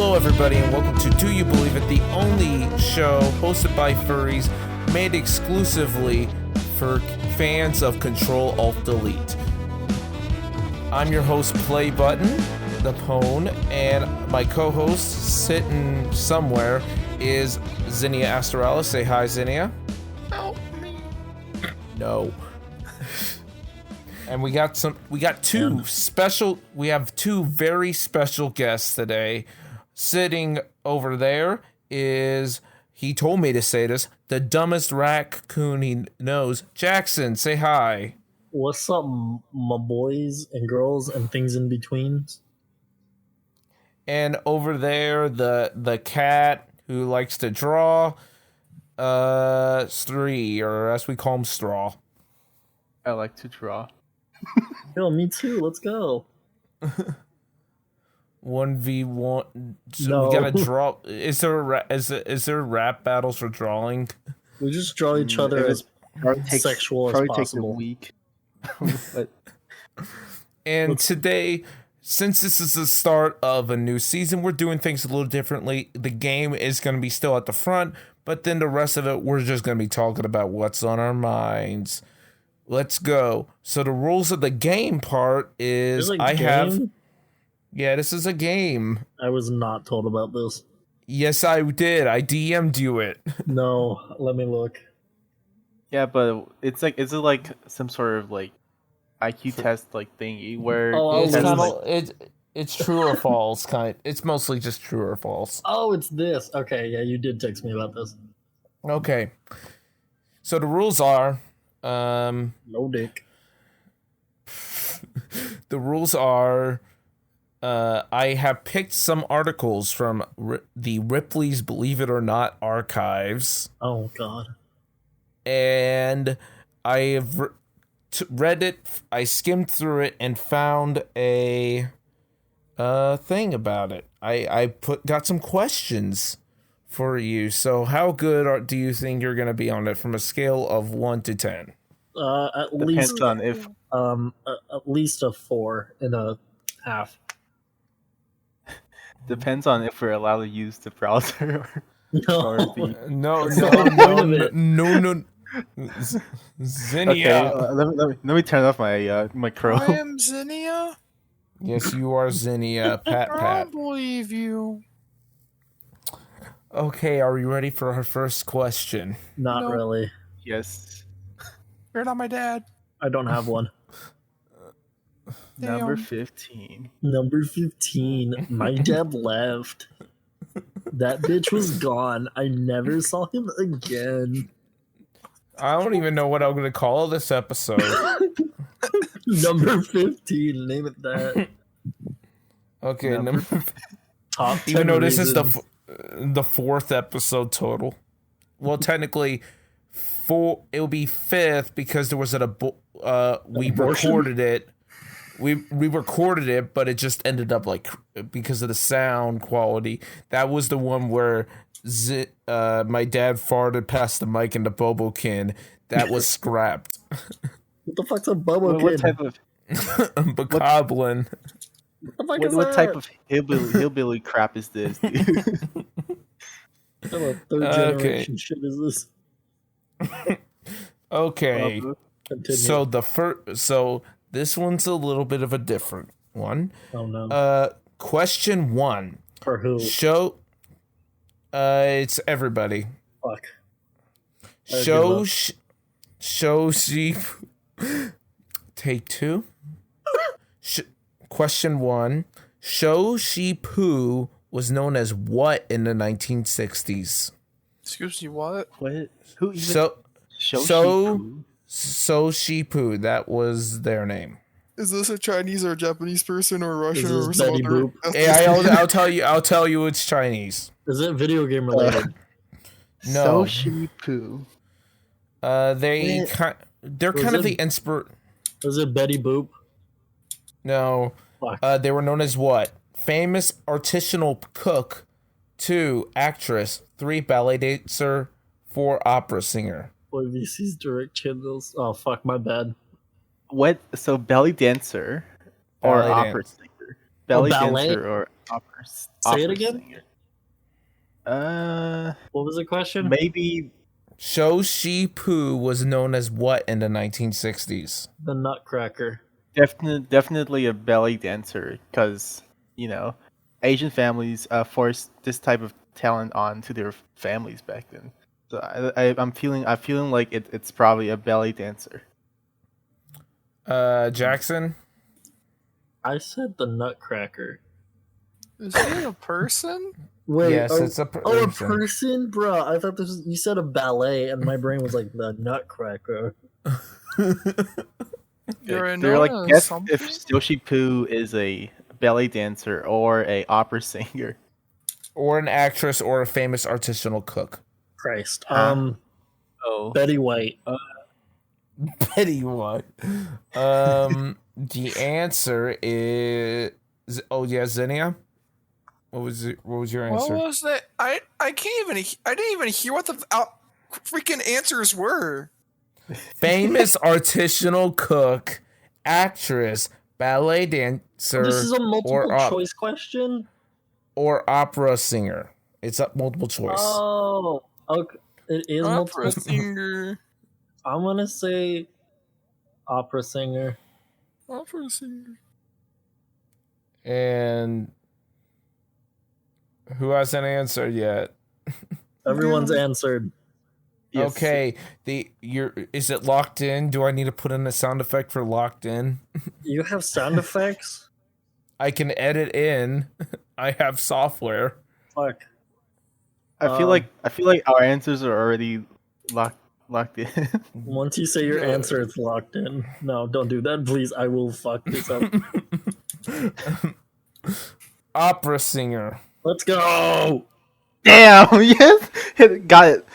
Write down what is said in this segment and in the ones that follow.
Hello, everybody, and welcome to Do You Believe It, the only show hosted by furries, made exclusively for fans of Control-Alt-Delete. I'm your host, Play Button, the Pwn, and my co-host, sitting somewhere, is Zinnia Astralis. Say hi, Zinnia. Help me. No. And we have two very special guests today. Sitting over there is, he told me to say this, the dumbest raccoon he knows. Jackson, say hi. What's up, my boys and girls and things in between? And over there, the cat who likes to draw, Stri, or as we call him, Straw. I like to draw. Yo, me too. Let's go. 1v1. So No. we gotta draw. Is there rap battles for drawing? We just draw each other as sexual as possible. Week. But and today, since this is the start of a new season, we're doing things a little differently. The game is going to be still at the front, but then the rest of it, we're just going to be talking about what's on our minds. Let's go. So the rules of the game part is this is a game. I was not told about this. Yes, I did. I DM'd you it. No, let me look. Yeah, but it's like some sort of like IQ test like thingy where it's true or false kind. It's mostly just true or false. Oh, it's this. Okay, yeah, you did text me about this. Okay. So the rules are no dick. The rules are I have picked some articles from the Ripley's Believe It or Not archives. Oh god. And I have read it, I skimmed through it and found a thing about it. I got some questions for you. So how good do you think you're going to be on it from a scale of 1 to 10? At Depends least on if at least a 4.5. Depends on if we're allowed to use the browser No. No. Zinnia. Okay, let me turn off my my Chrome. I am Zinnia. Yes, you are Zinnia. Pat. I believe you. Okay, are you ready for our first question? Not No. really. Yes. You're not my dad. I don't have one. Number Damn. 15. Number 15. My dad left. That bitch was gone. I never saw him again. I don't even know what I'm going to call this episode. Number 15. Name it that. Okay, number Top 10 even though this is reasons. the fourth episode total. Well, technically, it will be fifth because there was we abortion? recorded it. We recorded it, but it just ended up like because of the sound quality. That was the one where my dad farted past the mic into Bobokin. That was scrapped. What the fuck's a Bobo What kid? type of Bokoblin. what type of hillbilly crap is this, dude? What kind of third generation shit is this? Okay. Continue. So this one's a little bit of a different one. Oh no. Question 1. For who? It's everybody. Fuck. Show sheep. Take 2. Question 1. Show sheep who was known as what in the 1960s? Excuse me, what? What? Who even? So Shipu, that was their name. Is this a Chinese or a Japanese person or a Russian Is or this some Betty other? Boop? Hey, I'll tell you it's Chinese. Is it video game related? No. Shipu. They're kind of the Is it Betty Boop? No. Fuck. They were known as what? Famous artisanal cook. 2, actress. 3, ballet dancer. 4, opera singer. Boy, VC's direct channels. Oh fuck, my bad. What? So belly dancer or Ballet opera dance. singer? belly ballet? dancer or opera, Say it again? singer. What was the question? Maybe Shou Shi Pu was known as what in the 1960s? The Nutcracker. definitely a belly dancer because Asian families forced this type of talent on to their families back then. So I'm feeling like it's probably a belly dancer. Jackson? I said the Nutcracker. Is he a person? Wait, Yes, it's a Oh, a person. person, bro. I thought you said a ballet, and my brain was like the Nutcracker. You're They're known like, as guess something? if Yoshi Poo is a belly dancer or a opera singer. Or an actress or a famous artisanal cook. Christ. Huh? Oh, Betty White. Betty White. The answer is Zinnia. What was your What answer? was that? I didn't even hear what the freaking answers were. Famous artisanal cook, actress, ballet dancer, This is a multiple or choice question. or opera singer. It's a multiple choice. Oh, okay. It is multiple. Opera singer. I'm gonna say opera singer. Opera singer. And who hasn't answered yet? Everyone's answered. yes. Okay, is it locked in? Do I need to put in a sound effect for locked in? You have sound effects? I can edit in. I have software. Fuck. I feel like our answers are already locked in. Once you say your answer, it's locked in. No, don't do that, please. I will fuck this up. Opera singer. Let's go. Damn! Yes, got it.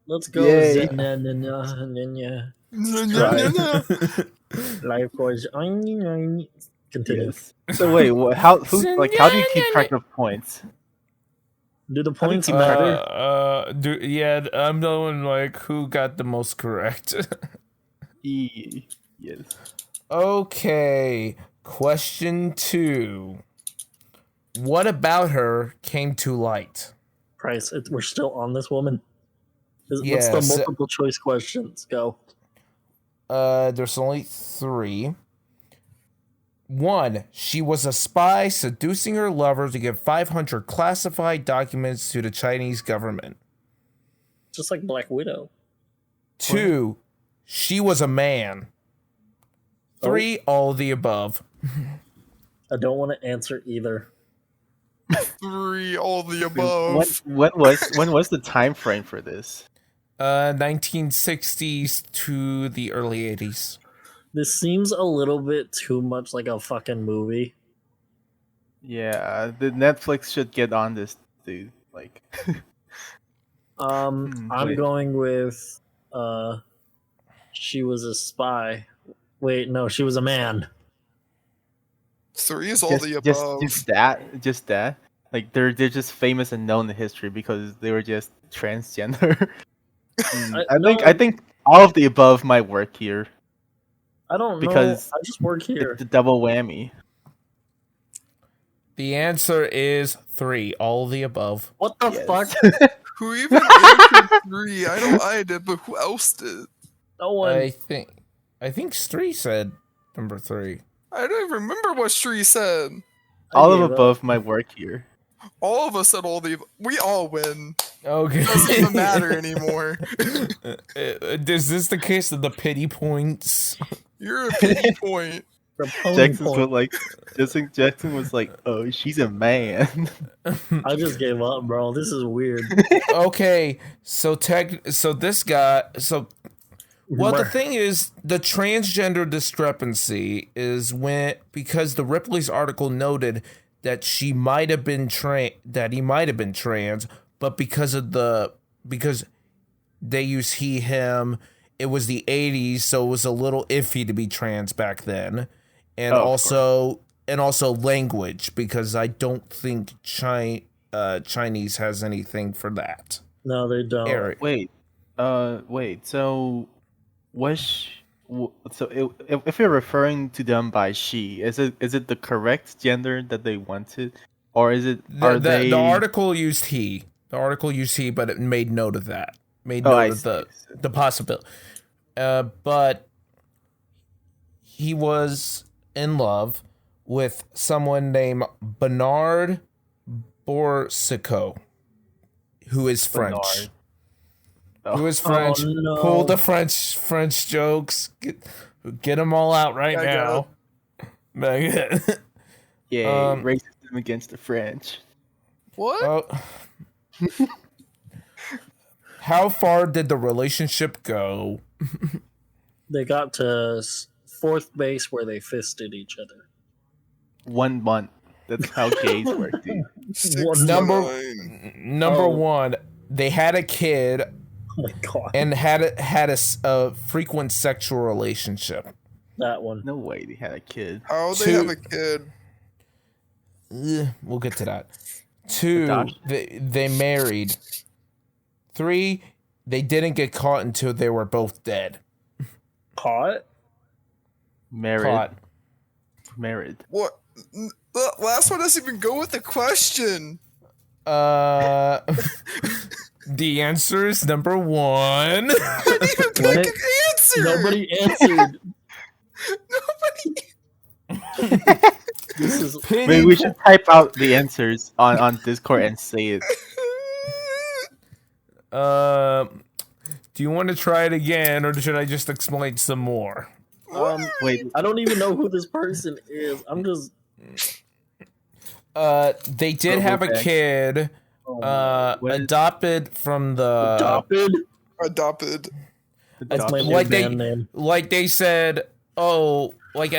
Let's go. Yay. Zinnia. Right. Life was continue. Yes. So wait, how do you keep track of points? Do the How do you points keep matter? I'm knowing who got the most correct. Yes. Okay, question 2. What about her came to light? Price. We're still on this woman. What's Yes. the multiple choice questions? Go. There's only 3. 1. She was a spy seducing her lover to give 500 classified documents to the Chinese government. Just like Black Widow. 2. She was a man. 3. All of the above. I don't want to answer either. 3, all the above. When was the time frame for this? 1960s to the early 80s. This seems a little bit too much like a fucking movie. Yeah, the Netflix should get on this, dude. Like, I'm wait. going with she was a spy. Wait, no, she was a man. 3 is all the above. Just that. Like they're just famous and known in history because they were just transgender. I think all of the above might work here. I don't Because know. I just work here. It's the double whammy. The answer is 3. All of the above. What the Yes. fuck? Who even answered 3? I know I did, but who else did? No one. I think Stri said number 3. I don't even remember what Shree said. All of gave up. above might work here. All of us said all the. We all win. Okay. It doesn't even matter anymore. Is this the case of the pity points? You're a pity point. Jackson was like, oh, she's a man. I just gave up, bro. This is weird. Okay, so this guy, well, the Mer- thing is, the transgender discrepancy is because the Ripley's article noted that she might have been that he might have been trans, but because they use he, him, it was the 80s, so it was a little iffy to be trans back then. And also language, because I don't think Chinese has anything for that. No, they don't. Eric. Wait. So was if you're referring to them by she, is it the correct gender that they wanted, or is it The article used he. The article used he, but it made note of that. Made note of the possibility. But he was in love with someone named Bernard Borsico, who is French. Who is French? Oh, no. Pull the French jokes. Get them all out right now. Yeah, racism against the French. What? How far did the relationship go? They got to fourth base where they fisted each other. 1 month. That's how gays work, dude. Number one, they had a kid. Oh my god! And had a frequent sexual relationship. That one. No way they had a kid. How they have a kid? We'll get to that. 2, they married. 3, they didn't get caught until they were both dead. Caught? Married. What? The last one doesn't even go with the question. The answer is number 1. I didn't even click an answer. Nobody answered. Nobody. Maybe we should type out the answers on Discord and say it. Do you want to try it again, or should I just explain some more? Wait. I don't even know who this person is. I'm just. They did have a kid. Adopted from the Adopted. That's my name. Like they said, I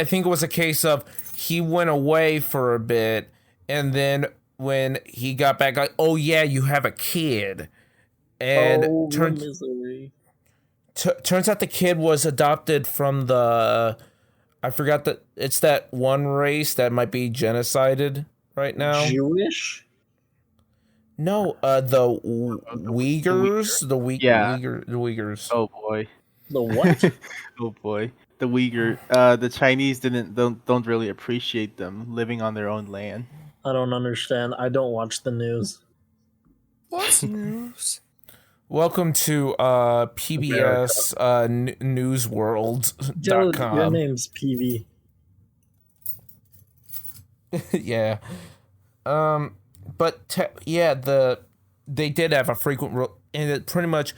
think it was a case of he went away for a bit, and then he got back, like, oh yeah, you have a kid, and turns out the kid was adopted from I forgot it's that one race that might be genocided right now. Jewish. No, the Uyghurs. The Uyghurs. Oh boy. The what? Oh boy. The Uyghur. The Chinese don't really appreciate them living on their own land. I don't understand. I don't watch the news. What's news? Welcome to PBS newsworld.com. Your name's PV. Yeah. But they did have a frequent and it pretty much.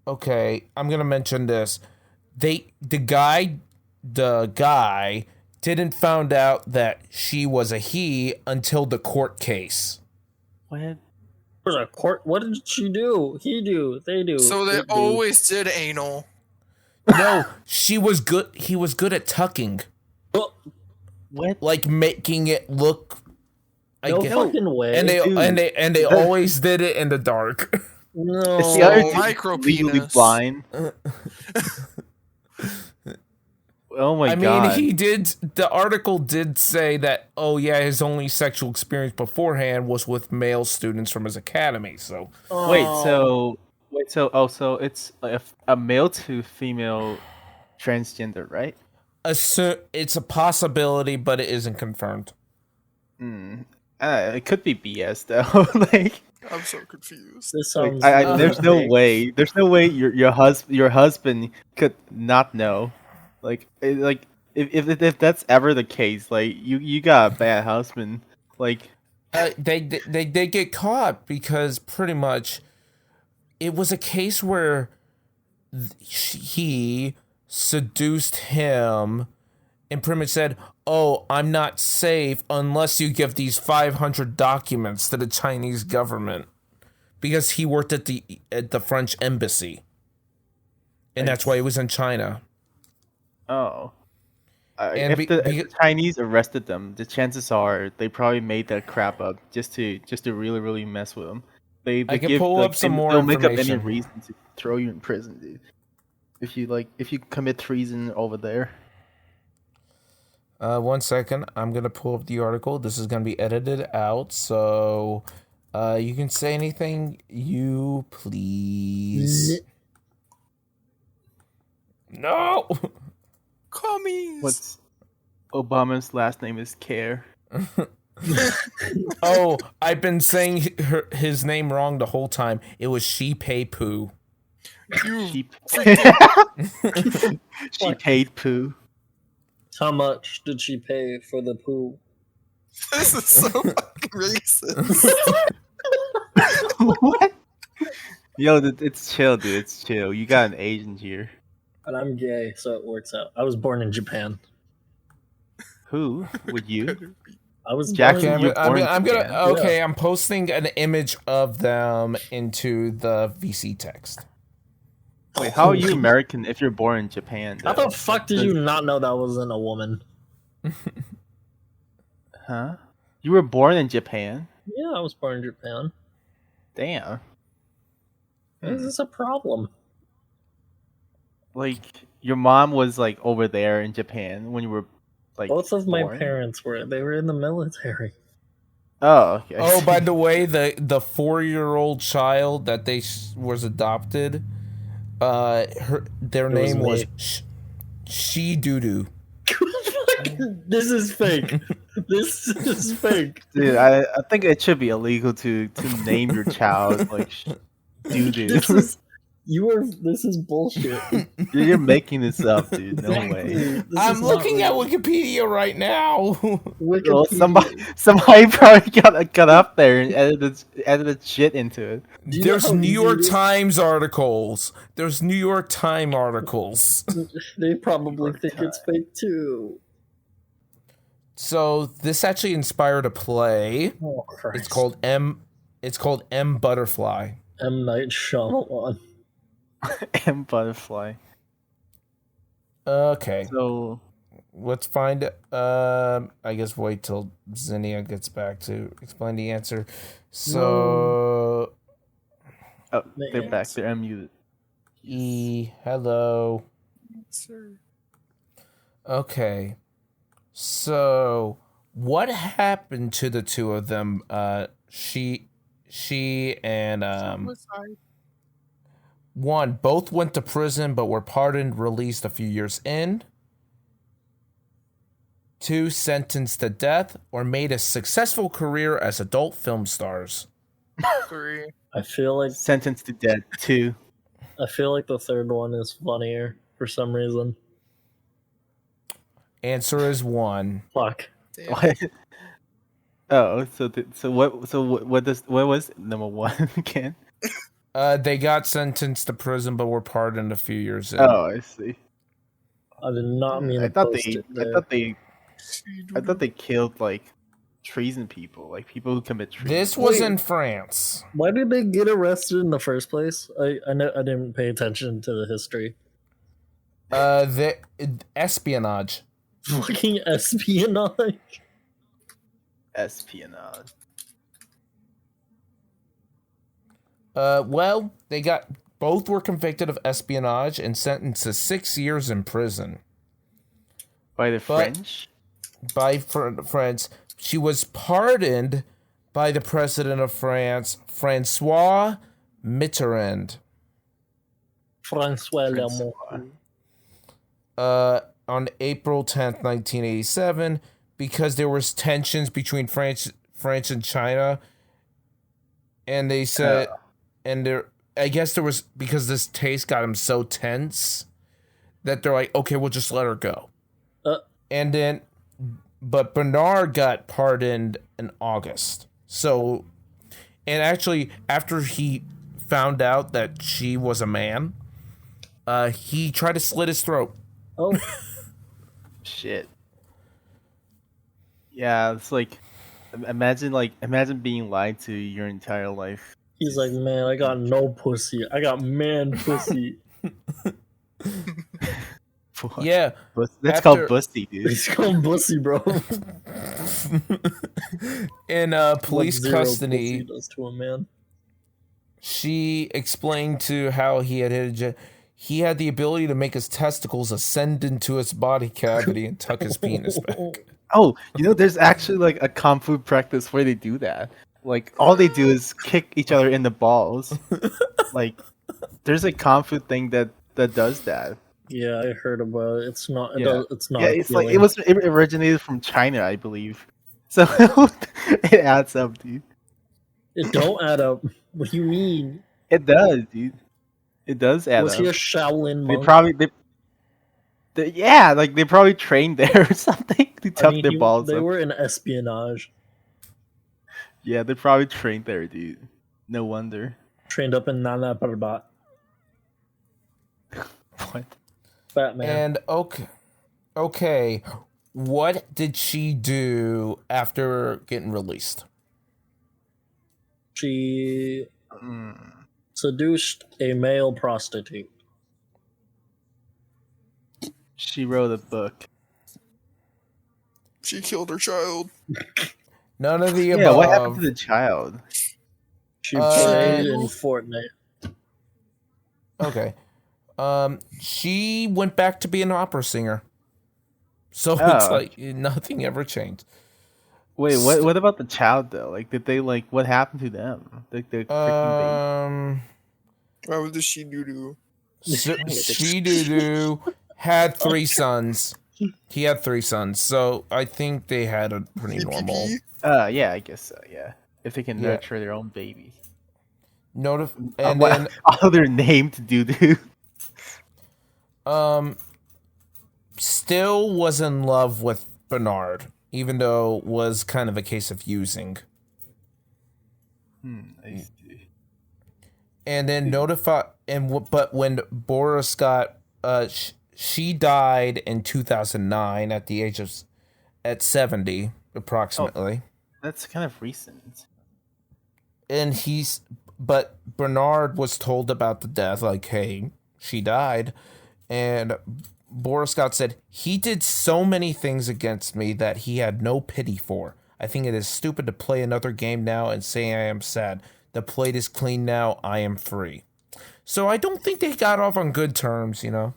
Okay, I'm gonna mention this. The guy didn't found out that she was a he until the court case. What? There's a court. What did she do? He do. They do. So they always did anal. No, she was good. He was good at tucking. What? Like making it look. No fucking way. And they always did it in the dark. No. Is the other micro legally penis. blind? Oh my god. I mean, he did. The article did say that. Oh yeah, his only sexual experience beforehand was with male students from his academy. So so it's a male to female transgender, right? It's a possibility, but it isn't confirmed. It could be BS though. Like, I'm so confused. This sounds. there's no way. There's no way your husband could not know. Like if that's ever the case, like you got a bad husband. Like they get caught because pretty much it was a case where he seduced him and pretty much said, "Oh, I'm not safe unless you give these 500 documents to the Chinese government," because he worked at the French embassy, and that's why he was in China. Oh. And if the Chinese arrested them, the chances are they probably made that crap up just to really really mess with them. They I can pull up some more information. They'll make up any reason to throw you in prison, dude. If you commit treason over there. 1 second, I'm gonna pull up the article. This is gonna be edited out, so you can say anything you please. No. Commies. What's Obama's last name is Care. Oh, I've been saying his name wrong the whole time. It was She Pay Poo. You She, freaking she paid poo. How much did she pay for the poo? This is so fucking racist. What? Yo, it's chill, dude. It's chill. You got an Asian here. And I'm gay, so it works out. I was born in Japan. Who would you? I was Jackson, born you're born in I'm gonna. Japan. Okay, I'm posting an image of them into the VC text. Wait, how are you American if you're born in Japan? How Though? the fuck did you not know that wasn't a woman? Huh? You were born in Japan? Yeah, I was born in Japan. Damn. Is this a problem? Like your mom was like over there in Japan when you were like Both of my born? parents they were in the military. Oh, okay. Oh, by the way, the 4-year-old child that was adopted, their name me. was She Doo Doo. This is fake. This is fake. Dude, I think it should be illegal to name your child like doo doo. This is bullshit. You're making this up, dude. No Exactly. way. This I'm is not looking at real. Wikipedia right now. Well, Wikipedia. somebody probably got up there and edited shit into it. Do you know There's how New easy York it is? Times articles. There's New York Times articles. They probably Hard think it's fake too. So this actually inspired a play. Oh Christ! It's called M Butterfly. M. Night Shyamalan. And butterfly. Okay, So let's find. I guess wait till Zinnia gets back to explain the answer. So oh, they're back. They're unmuted. hello. Sir. Okay. So, what happened to the two of them? She and Suicide. one, both went to prison but were pardoned, released a few years in. 2, sentenced to death or made a successful career as adult film stars. 3. I feel like Sentenced to death. 2. the third one is funnier for some reason. Answer is 1. Fuck. Damn. What? Oh, what was number 1 again? They got sentenced to prison but were pardoned a few years in. Oh, I see. I did not mean I to thought post they it there. I thought they killed like treason people, like people who commit treason. This was Wait. in France. Why did they get arrested in the first place? I know I didn't pay attention to the history. The espionage. Fucking espionage. Espionage. Well, both were convicted of espionage and sentenced to 6 years in prison By the French? by France. She was pardoned by the president of France, Francois Mitterrand, François Lamont. on April 10th, 1987, because there was tensions between France and China, and they said, I guess there was, because this case got him so tense that they're like, okay, we'll just let her go. And then, but Bernard got pardoned in August. So, and actually, after he found out that she was a man, he tried to slit his throat. Oh, Shit. Yeah, it's like imagine being lied to your entire life. he's like, man, I got no pussy. I got man pussy. Yeah. That's After- called bussy, dude. He's called pussy, bro. In police What zero custody, pussy does to a man. she explained to how he had the ability to make his testicles ascend into his body cavity and tuck his penis back. Oh, there's actually like a kung fu practice where they do that. Like all they do is kick each other in the balls. Like there's a kung fu thing that does that. Yeah, I heard about it. It's not. Yeah. It's not. Yeah, it's like appealing. it originated from China, I believe. So it adds up, dude. It don't add up. What do you mean? It does, dude. It does add Was up. he a Shaolin They monk? probably yeah, like they probably trained there or something to tuck their balls they up. were in espionage, Yeah, they probably trained there, dude. No wonder. trained up in Nana Parbat. What? Batman. And okay, what did she do after getting released? She Mm. seduced a male prostitute. She wrote a book. She killed her child. None of the Yeah, above. what happened to the child? She played in Uh, Fortnite. Okay. She went back to be an opera singer. So it's Oh. like nothing ever changed. Wait, what about the child though? Like, did they like what happened to them? Like the freaking baby. What did she do? She doo had 3 sons. He had 3 sons, so I think they had a pretty normal. Yeah, I guess so. Yeah, if they can Yeah. nurture their own babies. And What then other name to do? still was in love with Bernard, even though it was kind of a case of using. I see. And then but when Boris got she died in 2009 at the age of 70 approximately. That's kind of recent. And but Bernard was told about the death, like, hey, she died. And Boris Scott said, he did so many things against me that he had no pity for. I think it is stupid to play another game now and say I am sad. The plate is clean now. I am free. So I don't think they got off on good terms, you know?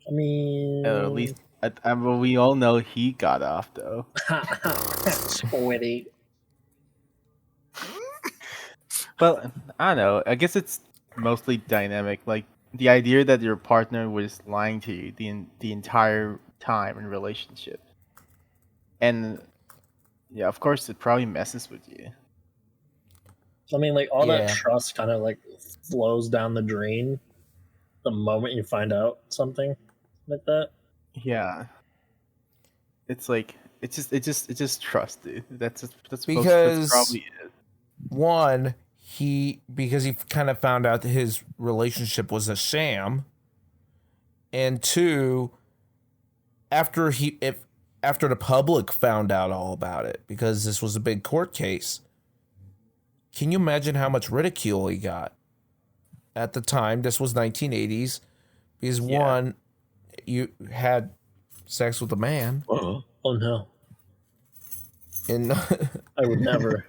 I mean, At least well, we all know he got off though. Squiddy. But I don't know. I guess it's mostly dynamic. Like the idea that your partner was lying to you the entire time in relationship, and yeah, of course, it probably messes with you. I mean, like all that Yeah. trust kind of like flows down the drain the moment you find out something like that. Yeah, it's like it's just trust, dude. That's Because probably it. one, because he kind of found out that his relationship was a sham, and 2, after the public found out all about it, because this was a big court case. Can you imagine how much ridicule he got at the time? This was 1980s. Because one, you had sex with a man, Oh no, and I would never.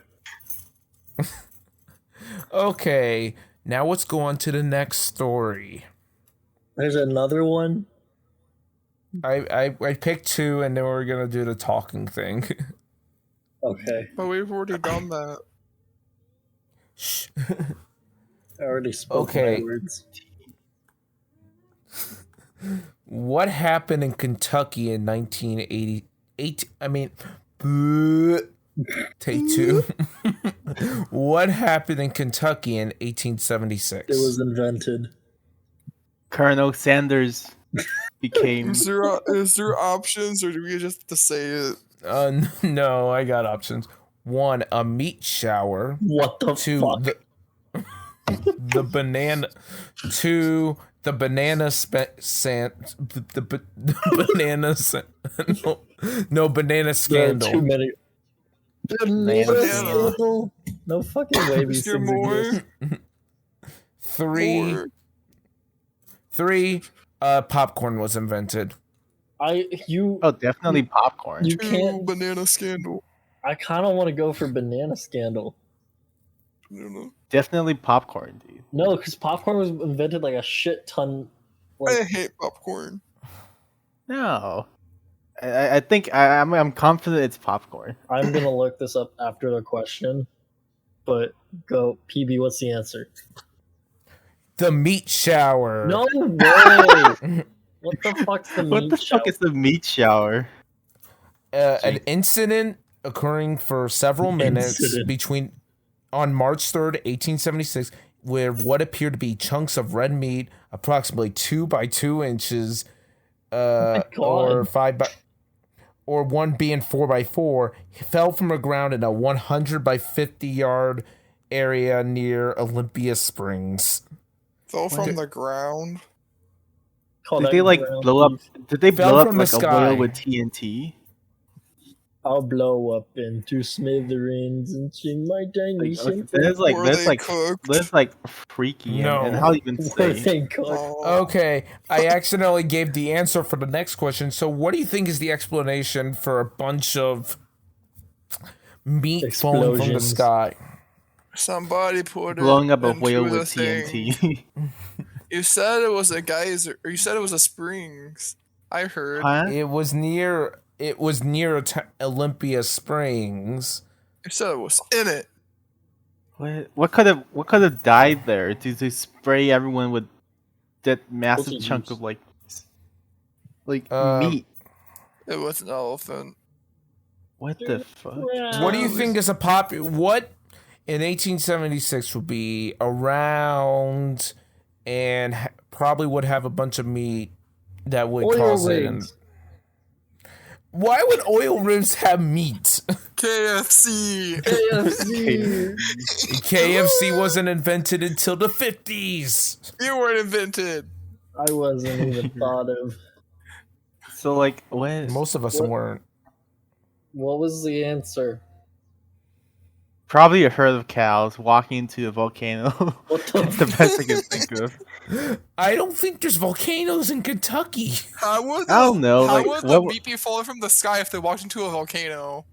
okay, now let's go on to the next story. There's another one. I picked 2, and then we're gonna do the talking thing. Okay, But we've already done that. Shh. I already spoke Okay. my words. What happened in Kentucky in 1988? I mean, bleh. Take 2. What happened in Kentucky in 1876? It was invented. Colonel Sanders became. Is there options, or do we just have to say it? No, I got options. 1, a meat shower. What the 2, fuck? the banana. 2, the banana no banana There are scandal. too many. Banana Scandal? No fucking way these Is there things more? exist. 3, More? 3, popcorn was invented. Oh, definitely popcorn. You Two can't. banana scandal. I kind of want to go for banana scandal. I don't know. Definitely popcorn, dude. No, because popcorn was invented like a shit ton. I Like, hate popcorn. No, I think I'm confident it's popcorn. I'm gonna look this up after the question. But go, PB. What's the answer? The meat shower. No way. What the fuck's the What meat the fuck shower? is the meat shower? An incident occurring for several minutes Incident. between on March 3rd, 1876, where what appeared to be chunks of red meat, approximately 2 by 2 inches, or God. 5 by, or one being 4 by 4, fell from the ground in a 100 by 50 yard area near Olympia Springs. Fell from the ground. Call Did that they like ground blow up? beef. Did they Fell blow up from the like a sky. whale with TNT? I'll blow up into smithereens and sing my tiny Like, symphony. Were they cooked? that's like freaky. No. And how do you even Were say? they cooked? Oh, Okay, I accidentally gave the answer for the next question. So, what do you think is the explanation for a bunch of meat falling from the Explosions. sky? somebody put Blowing it up a into whale the with thing. TNT. You said it was a geyser, or you said it was a springs. I heard. Huh? It was near Olympia Springs. You said it was in it. What could have died there? To spray everyone with that massive What's it chunk use? of like Um, meat. It was an elephant. What the fuck? What do you think is what in 1876 would be around and probably would have a bunch of meat that would Oil cause it? rigs. Why would oil rigs have meat? KFC. KFC. KFC wasn't invented until the 50s. You weren't invented. I wasn't even thought of. So like what? Most of us What? weren't. What was the answer? Probably a herd of cows walking into a volcano. What the That's the best I can think of. I don't think there's volcanoes in Kentucky. How would I don't know, How like, would the what- meat be falling from the sky if they walked into a volcano?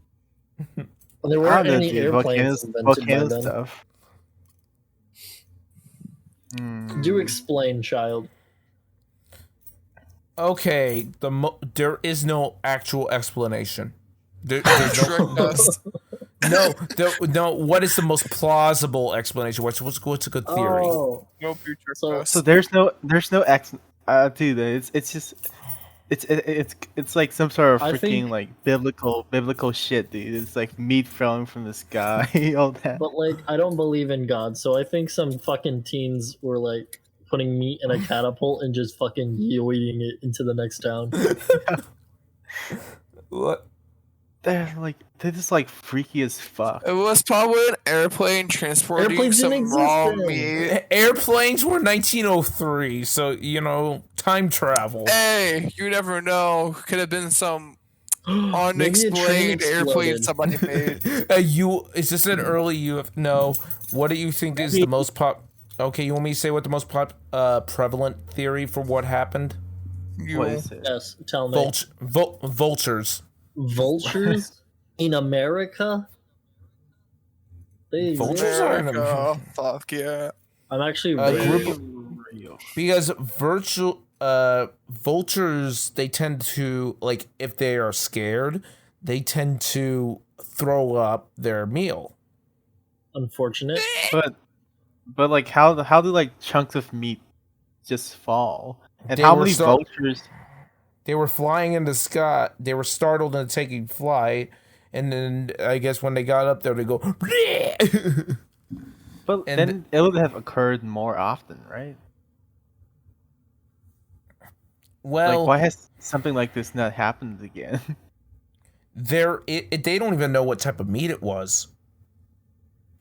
There I weren't don't know, any dude. airplanes invented Volcano by then. stuff. Hmm. Do explain, child. Okay, there is no actual explanation. There's no, Tricked us. no. What is the most plausible explanation? What's a good theory? Oh, Nope, you tricked So- us. So there's no dude. It's just it's like some sort of I freaking think- like biblical shit, dude. It's like meat falling from the sky, all that. but like, I don't believe in God, so I think some fucking teens were like putting meat in a catapult and just fucking yoiting it into the next town. What? They're just like freaky as fuck. It was probably an airplane transporting Airplanes some didn't raw exist then. meat. Airplanes were 1903, so time travel. Hey, you never know. Could have been some Maybe a train unexplained airplane exploded. somebody made. Is this an early no? What do you think is the most Okay, you want me to say what the most prevalent theory for what happened? You, What is it? Yes, tell me. Vultures. Vultures in America? They Vultures exist? are in America. Fuck yeah. I'm actually A very- group because vultures, they tend to, like, if they are scared, they tend to throw up their meal. unfortunate. But like how do like chunks of meat just fall? And They how were many vultures? They were flying in the sky. They were startled and taking flight, and then I guess when they got up there, they go. "Bleh." But and- then it would have occurred more often, right? Well, Like why has something like this not happened again? they don't even know what type of meat it was.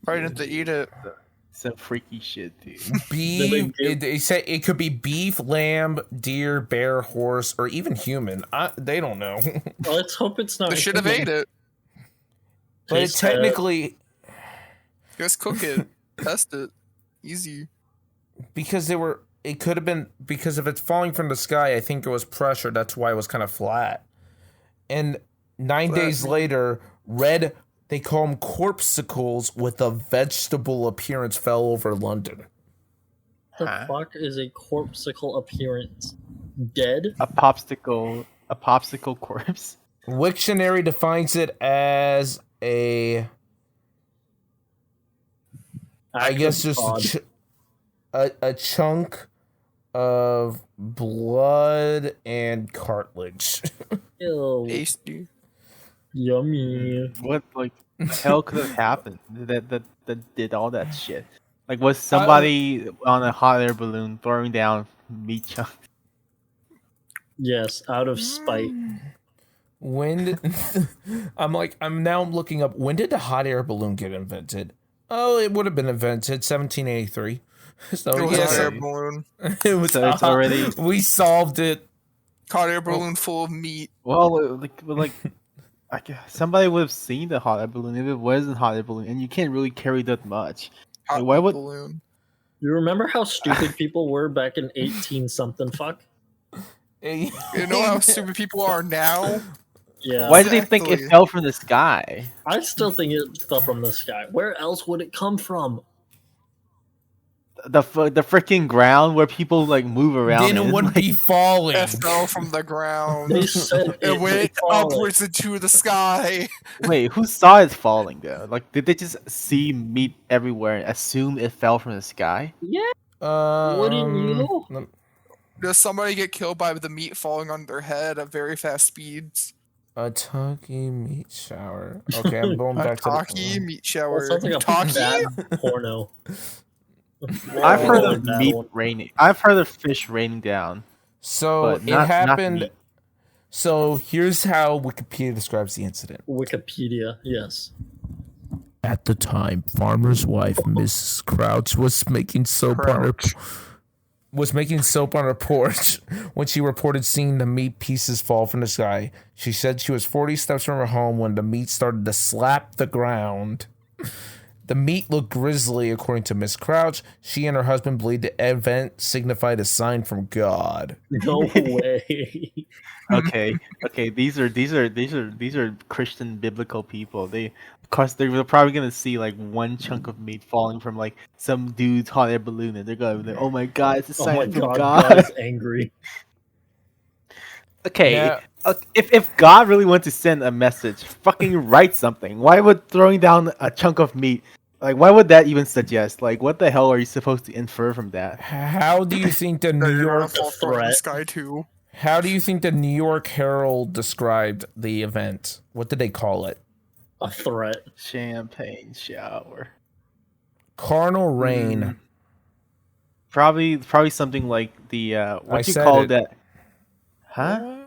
Probably didn't eat it. Some freaky shit, dude. Beef. They say it could be beef, lamb, deer, bear, horse, or even human. They don't know. Let's hope it's not. They should have ate it. But it Taste technically, Just cook it. Test it. Easy. because it could have been, because if it's falling from the sky, I think it was pressure. That's why it was kind of flat. And 9 days later, they call them corpuscles with a vegetable appearance, fell over London. The fuck is a corpsicle appearance? Dead? A popsicle corpse. Wiktionary defines it as I guess just Odd. a chunk of blood and cartilage. Ew, Tasty. yummy. What like the hell could have happened that did all that shit? Like was somebody on a hot air balloon throwing down meat chunks? Yes, out of spite. When did, I'm now looking up, when did the hot air balloon get invented? Oh, it would have been invented 1783. So It was yeah, hot air Okay. balloon. it was So it's already- we solved it. Hot air balloon full of meat. Well, somebody would have seen the hot air balloon if it wasn't hot air balloon, and you can't really carry that much. Hot Why meat would- balloon. You remember how stupid people were back in 18 something fuck? You know how stupid people are now? Yeah. Why did they think it Exactly. fell from the sky? I still think it fell from the sky. Where else would it come from? The freaking ground where people like move around. Then it in, wouldn't like- be falling. It fell from the ground. They said It went falling. upwards into the sky. Wait, who saw it falling though? Like, did they just see meat everywhere and assume it fell from the sky? Yeah. Wouldn't you? Does somebody get killed by the meat falling on their head at very fast speeds? A Taki meat shower. Okay, I'm going A back to Taki the. meat That shower. sounds like a Taki? bad porno. I've heard Oh, of bad meat one. raining. I've heard of fish raining down. So But it not happened. meat. So here's how Wikipedia describes the incident. Wikipedia, yes. At the time, farmer's wife, Mrs. Crouch, was making soap on her porch when she reported seeing the meat pieces fall from the sky. She said she was 40 steps from her home when the meat started to slap the ground. The meat looked grisly, according to Miss Crouch. She and her husband believed the event signified a sign from God. No way. Okay, these are Christian biblical people. Of course, they're probably gonna see like one chunk of meat falling from like some dude's hot air balloon, and they're gonna be like, "Oh my God, it's a Oh my sign from god, God." God's angry. Okay, Now- if God really wanted to send a message, fucking write something. Why would throwing down a chunk of meat, like, why would that even suggest? Like, what the hell are you supposed to infer from that? How do you think the That New you're gonna York fall from the threat. sky too. How do you think the New York Herald described the event? What did they call it? A threat. Champagne shower. Carnal rain. Mm. Probably something like the what I do you said call it. that? Huh?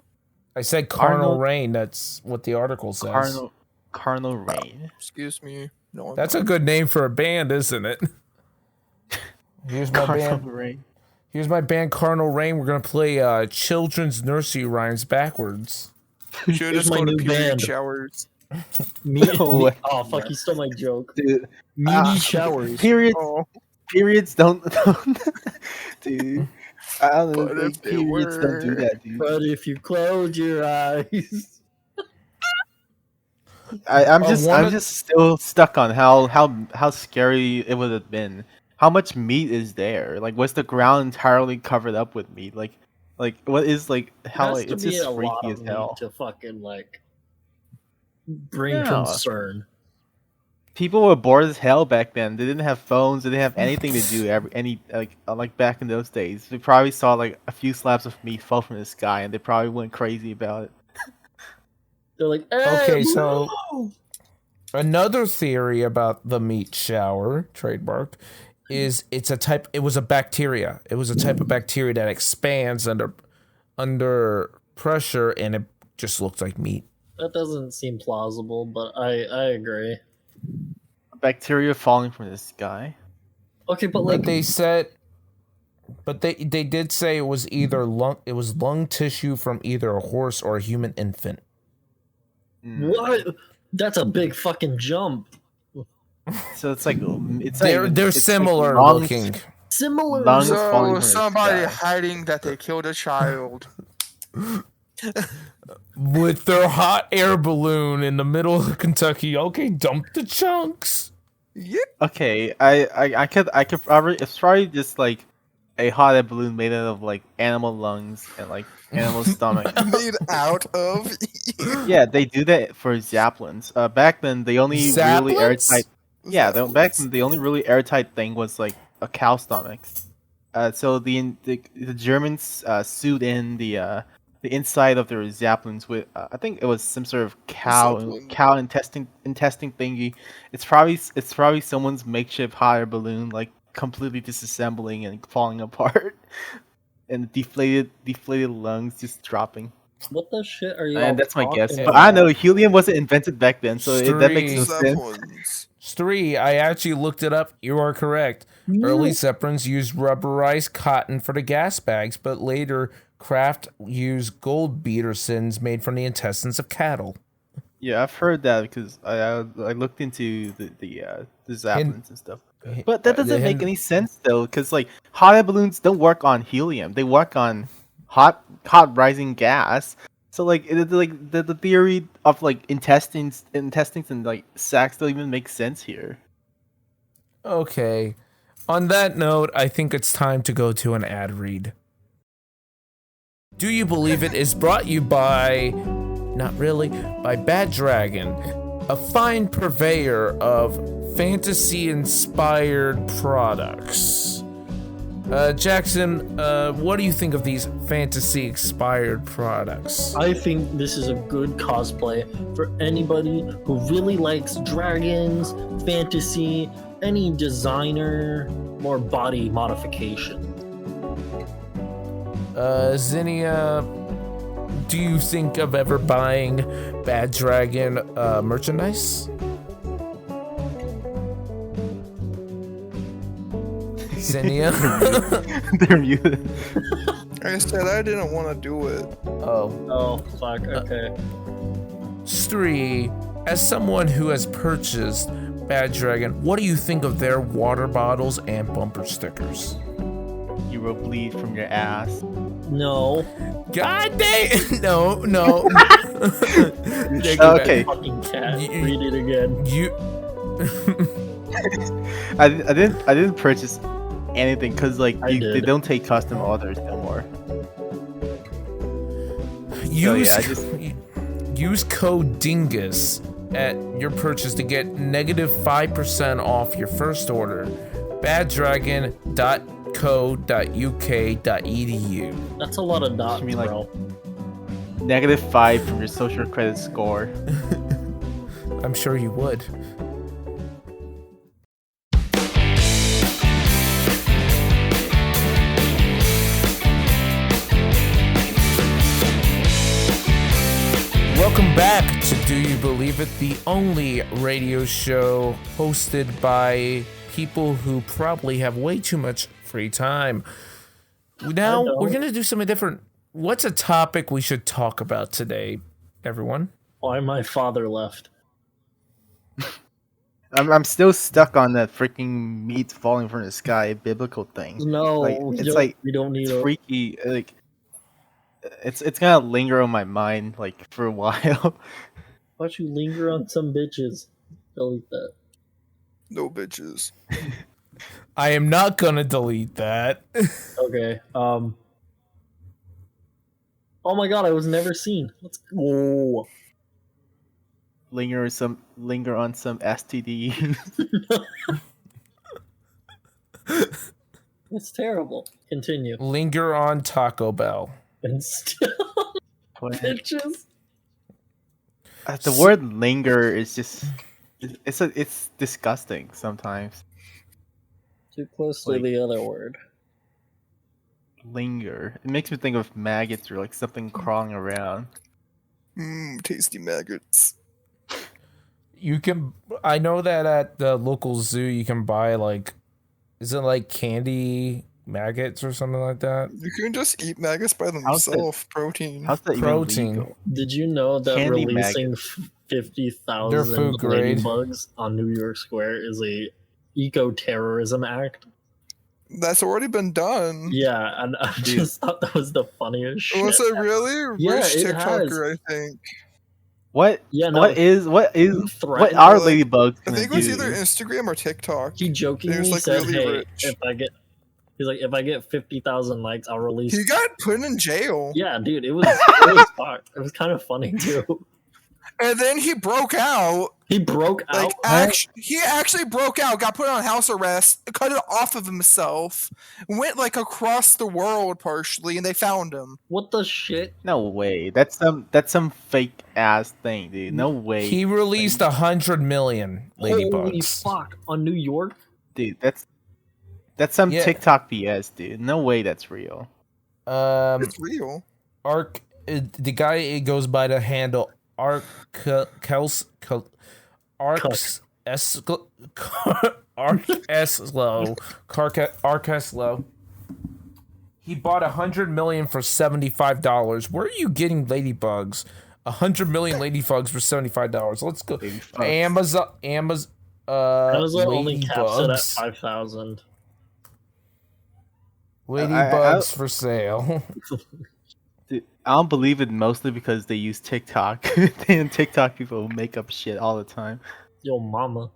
I said carnal Carnal- rain. That's what the article says. Carnal rain. Excuse me. No, I'm That's not. a good name for a band, isn't it? Here's my Carnal band. rain. Here's my band, Carnal Rain. We're gonna play children's nursery rhymes backwards. Should Here's just my go to new period band. showers. No way. Oh fuck, you stole my joke. Dude, Meaty showers. periods. Oh, Periods don't. Dude, I don't know. But Like, if they periods don't do were- that, dude. But if you close your eyes. I'm I just wanna- I'm just still stuck on how scary it would have been. How much meat is there? Like, was the ground entirely covered up with meat? Like what is like how Has like, to it's be just a lot freaky of as hell. meat to fucking like bring Yeah. concern. People were bored as hell back then. They didn't have phones. They didn't have anything to do. Like back in those days, they probably saw like a few slabs of meat fall from the sky, and they probably went crazy about it. They're like, hey, Okay, so whoa!" another theory about the meat shower, trademarked, is it was a bacteria. It was a type of bacteria that expands under pressure, and it just looks like meat. That doesn't seem plausible, but I agree. Bacteria falling from the sky. Okay, but like But they said, they did say it was either lung tissue from either a horse or a human infant. what? That's a big fucking jump. So it's like it's They're like, it's similar like lungs- looking. Similar. Lungs falling So from the somebody sky. hiding that they killed a child. With their hot air balloon in the middle of Kentucky. Okay, dump the chunks. Yeah. Okay, I could probably it's probably just like a hot air balloon made out of like animal lungs and like animal stomach. Made out of. Yeah, they do that for Zeppelins. Back then, the only really Zeppelins? airtight. Yeah, back then the only really airtight thing was like a cow stomach, So the Germans sewed in the inside of their zeppelins with I think it was some sort of Zeppelin. cow intestine thingy. It's probably someone's makeshift hot air balloon, like completely disassembling and falling apart, and deflated lungs just dropping. What the shit are you? And all that's my guess. talking But I know about? helium wasn't invented back then, so that makes no sense. Zeppelins. Stri, I actually looked it up. You are correct. Early Zeppelins used rubberized cotton for the gas bags, but later craft used gold beater skins made from the intestines of cattle. Yeah, I've heard that because I looked into the zeppelins and stuff. But that doesn't make any sense though, because like hot air balloons don't work on helium; they work on hot rising gas. So like the theory of like intestines and like sacs don't even make sense here. Okay. On that note, I think it's time to go to an ad read. Do You Believe It is brought you by, not really, by Bad Dragon, a fine purveyor of fantasy-inspired products. Jackson, what do you think of these fantasy-inspired products? I think this is a good cosplay for anybody who really likes dragons, fantasy, any designer, or body modification. Zinnia, do you think of ever buying Bad Dragon merchandise? Zinnia? They're muted. Like I said, I didn't want to do it. Oh, fuck, okay. Stri, as someone who has purchased Bad Dragon, what do you think of their water bottles and bumper stickers? You will bleed from your ass. No. God dang! No. Okay. Fucking cat. Read it again. I didn't purchase anything because like they did. don't take custom orders no more. Use code DINGUS at your purchase to get -5% off your first order. baddragon.co.uk.edu. That's a lot of dots, You mean, like, bro. -5 from your social credit score. I'm sure you would. Welcome back to Do You Believe It, the only radio show hosted by people who probably have way too much free time. Now, we're going to do something different. What's a topic we should talk about today, everyone? Why my father left. I'm still stuck on that freaking meat falling from the sky biblical thing. No, Like, we it's don't- like we don't need it's freaky. Like it's gonna linger on my mind like for a while. Why don't you linger on some bitches? Delete that. No bitches. I am not going to delete that. Okay. Oh my god, I was never seen. Let's go. linger on some STD. It's terrible. Continue. Linger on Taco Bell. And still, bitches. The word linger is just it's disgusting sometimes. Too close to Like- the other word. Linger. It makes me think of maggots or like something crawling around. Tasty maggots. I know that at the local zoo you can buy like, is it like candy maggots or something like that? You can just eat maggots by How's that- themselves. Protein. How's that even Protein. legal? Did you know that Candy releasing maggots. 50,000 They're food grade. ladybugs on New York Square is a eco-terrorism act? That's already been done. Yeah, and I Dude. just thought that was the funniest shit. Was it really? Yeah, Rich it TikToker, I think. What? Yeah, no, What is? What threatened- are ladybugs? I gonna think it was do? either Instagram or TikTok. He jokingly He was, like, said, really "Hey, rich. if I get 50,000 likes, I'll release." He got put in jail. Yeah, dude, it was fucked. It was kind of funny too. And then he broke out. He broke Like, out. he actually broke out, got put on house arrest, cut it off of himself, went like across the world partially, and they found him. What the shit? No way. That's some fake ass thing, dude. No way. He released 100 million Holy ladybugs. fuck! On New York? Dude, that's some Yeah. TikTok BS, dude. No way that's real. It's real. The guy goes by the handle Arkeslow. He bought 100 million for $75. Where are you getting ladybugs? 100 million ladybugs for $75. Let's go. Amazon. Amazon only caps it at Ladybugs. 5,000. Ladybugs for sale. Dude, I don't believe it mostly because they use TikTok. And TikTok people make up shit all the time. Yo, mama.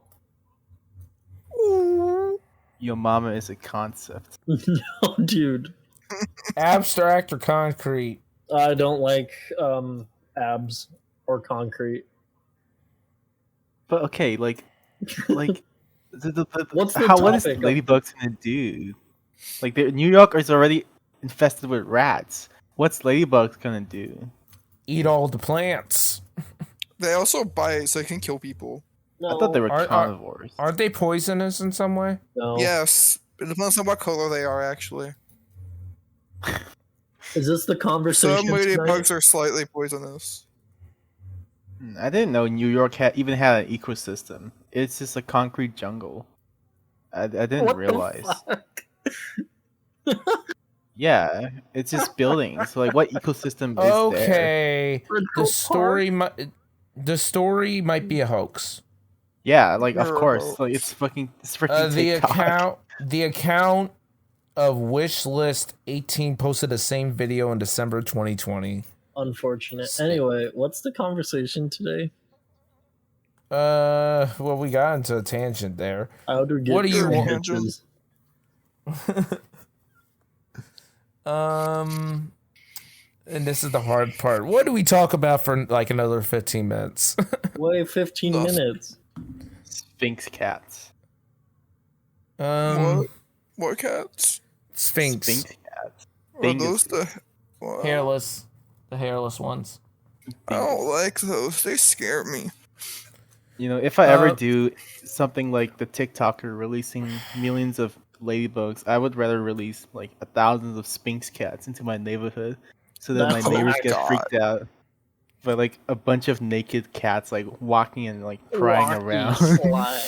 Your mama is a concept. No, dude. Abstract or concrete? I don't like abs or concrete. But okay, like What's the what is topic? Ladybugs gonna do? Like New York is already infested with rats. What's Ladybugs gonna do? Eat all the plants. They also bite, so they can kill people. No, I thought they were Are- carnivores. Aren't they poisonous in some way? no. Yes, it depends on what color they are, actually. Is this the conversation? Some tonight? ladybugs are slightly poisonous. I didn't know New York even had an ecosystem. It's just a concrete jungle. I didn't What the realize. fuck? Yeah, it's just buildings. So like, what ecosystem is there? Okay. Central The story might be a hoax. Yeah, like of You're course, right. like it's freaking The account of Wishlist 18 posted the same video in December 2020. Unfortunate. Anyway, what's the conversation today? Well, we got into a tangent there. How to get What do you free want? bitches. And this is the hard part. What do we talk about for like another 15 minutes? Wait 15 Ugh. minutes. Sphinx cats. What cats? Sphinx. Sphinx cats. Are Dingus. those the... Wow. Hairless. The hairless ones. I don't like those. They scare me. You know, if I ever Uh, do something like the TikToker releasing millions of ladybugs, I would rather release like thousands of Sphinx cats into my neighborhood, so that my Oh neighbors my get God. freaked out by like a bunch of naked cats like walking and like crying Rocky around. slide.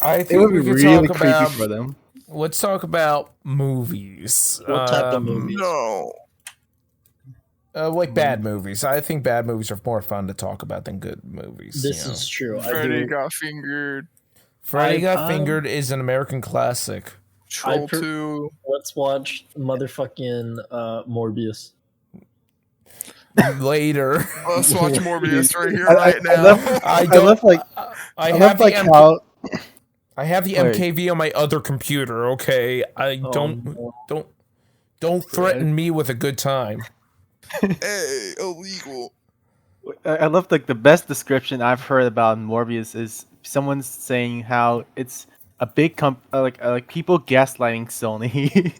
I It think would we be could really talk creepy about. for them. Let's talk about movies. What type of movies? No. Like bad movies. I think bad movies are more fun to talk about than good movies. This you know. is true. I Freddy do. got fingered. Freddy I- Got Fingered is an American classic. Troll per- 2. Let's watch motherfucking Morbius. Later. Let's watch Morbius right here, I right now. love- I I don't. love like I I have love the like how I have the Wait. MKV on my other computer. Okay, I Oh, don't no. don't threaten me with a good time. Hey, illegal. I love like the best description I've heard about Morbius is someone saying how it's a big like people gaslighting Sony.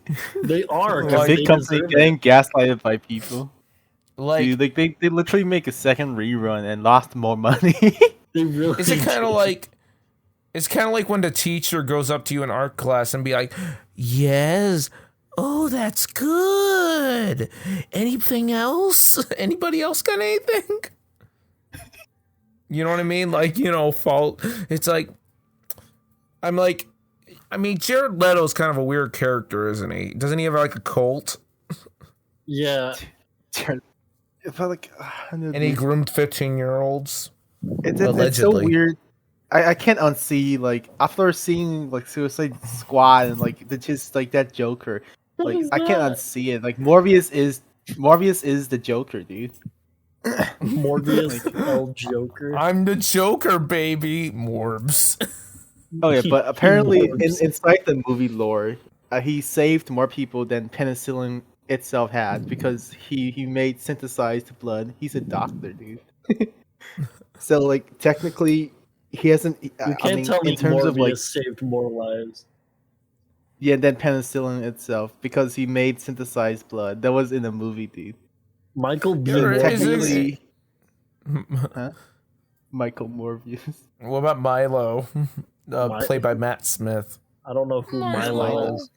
They are. Like, A 'cause big they company deserve getting it. gaslighted by people. Like, Dude, like they literally make a second rerun and lost more money. They really is it kind of do. like? It's kind of like when the teacher goes up to you in art class and be like, "Yes, oh, that's good. Anything else? Anybody else got anything?" You know what I mean? Like, fault. It's like, I'm like, I mean, Jared Leto's kind of a weird character, isn't he? Doesn't he have like a cult? Yeah. If I like, And he groomed 15-year-olds. it's so allegedly. weird. I can't unsee like after seeing like Suicide Squad and like just like that Joker. What Like is I can't that? unsee it. Like Morbius is the Joker, dude. Morbius El Joker. I'm the Joker, baby. Morbs. Oh yeah, but apparently Morbs. inside the movie lore, he saved more people than penicillin itself had because he made synthesized blood. He's a doctor, dude. So like technically, he hasn't. You I can't mean, tell me in terms of like, Morbius saved more lives. yeah, than penicillin itself because he made synthesized blood. That was in a movie, dude. Michael B. Yeah, So is it- technically, huh? Michael Morbius. What about Milo, Mi- played by Matt Smith? I don't know who Milo is.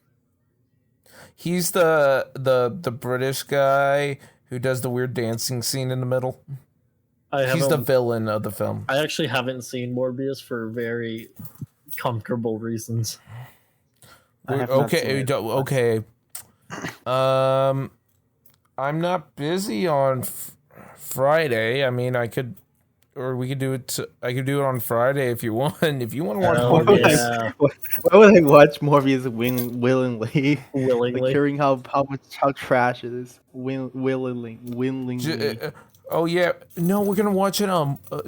He's the British guy who does the weird dancing scene in the middle. He's the villain of the film. I actually haven't seen Morbius for very comfortable reasons. I have not seen Okay, it. okay. I'm not busy on Friday. I mean, I could, or we could do it. I could do it on Friday if you want. If you want to watch Hell Morbius. yeah. Why would I watch Morbius willingly? Willingly. Like hearing how trash it is. Willingly. Oh yeah, no, we're gonna watch it.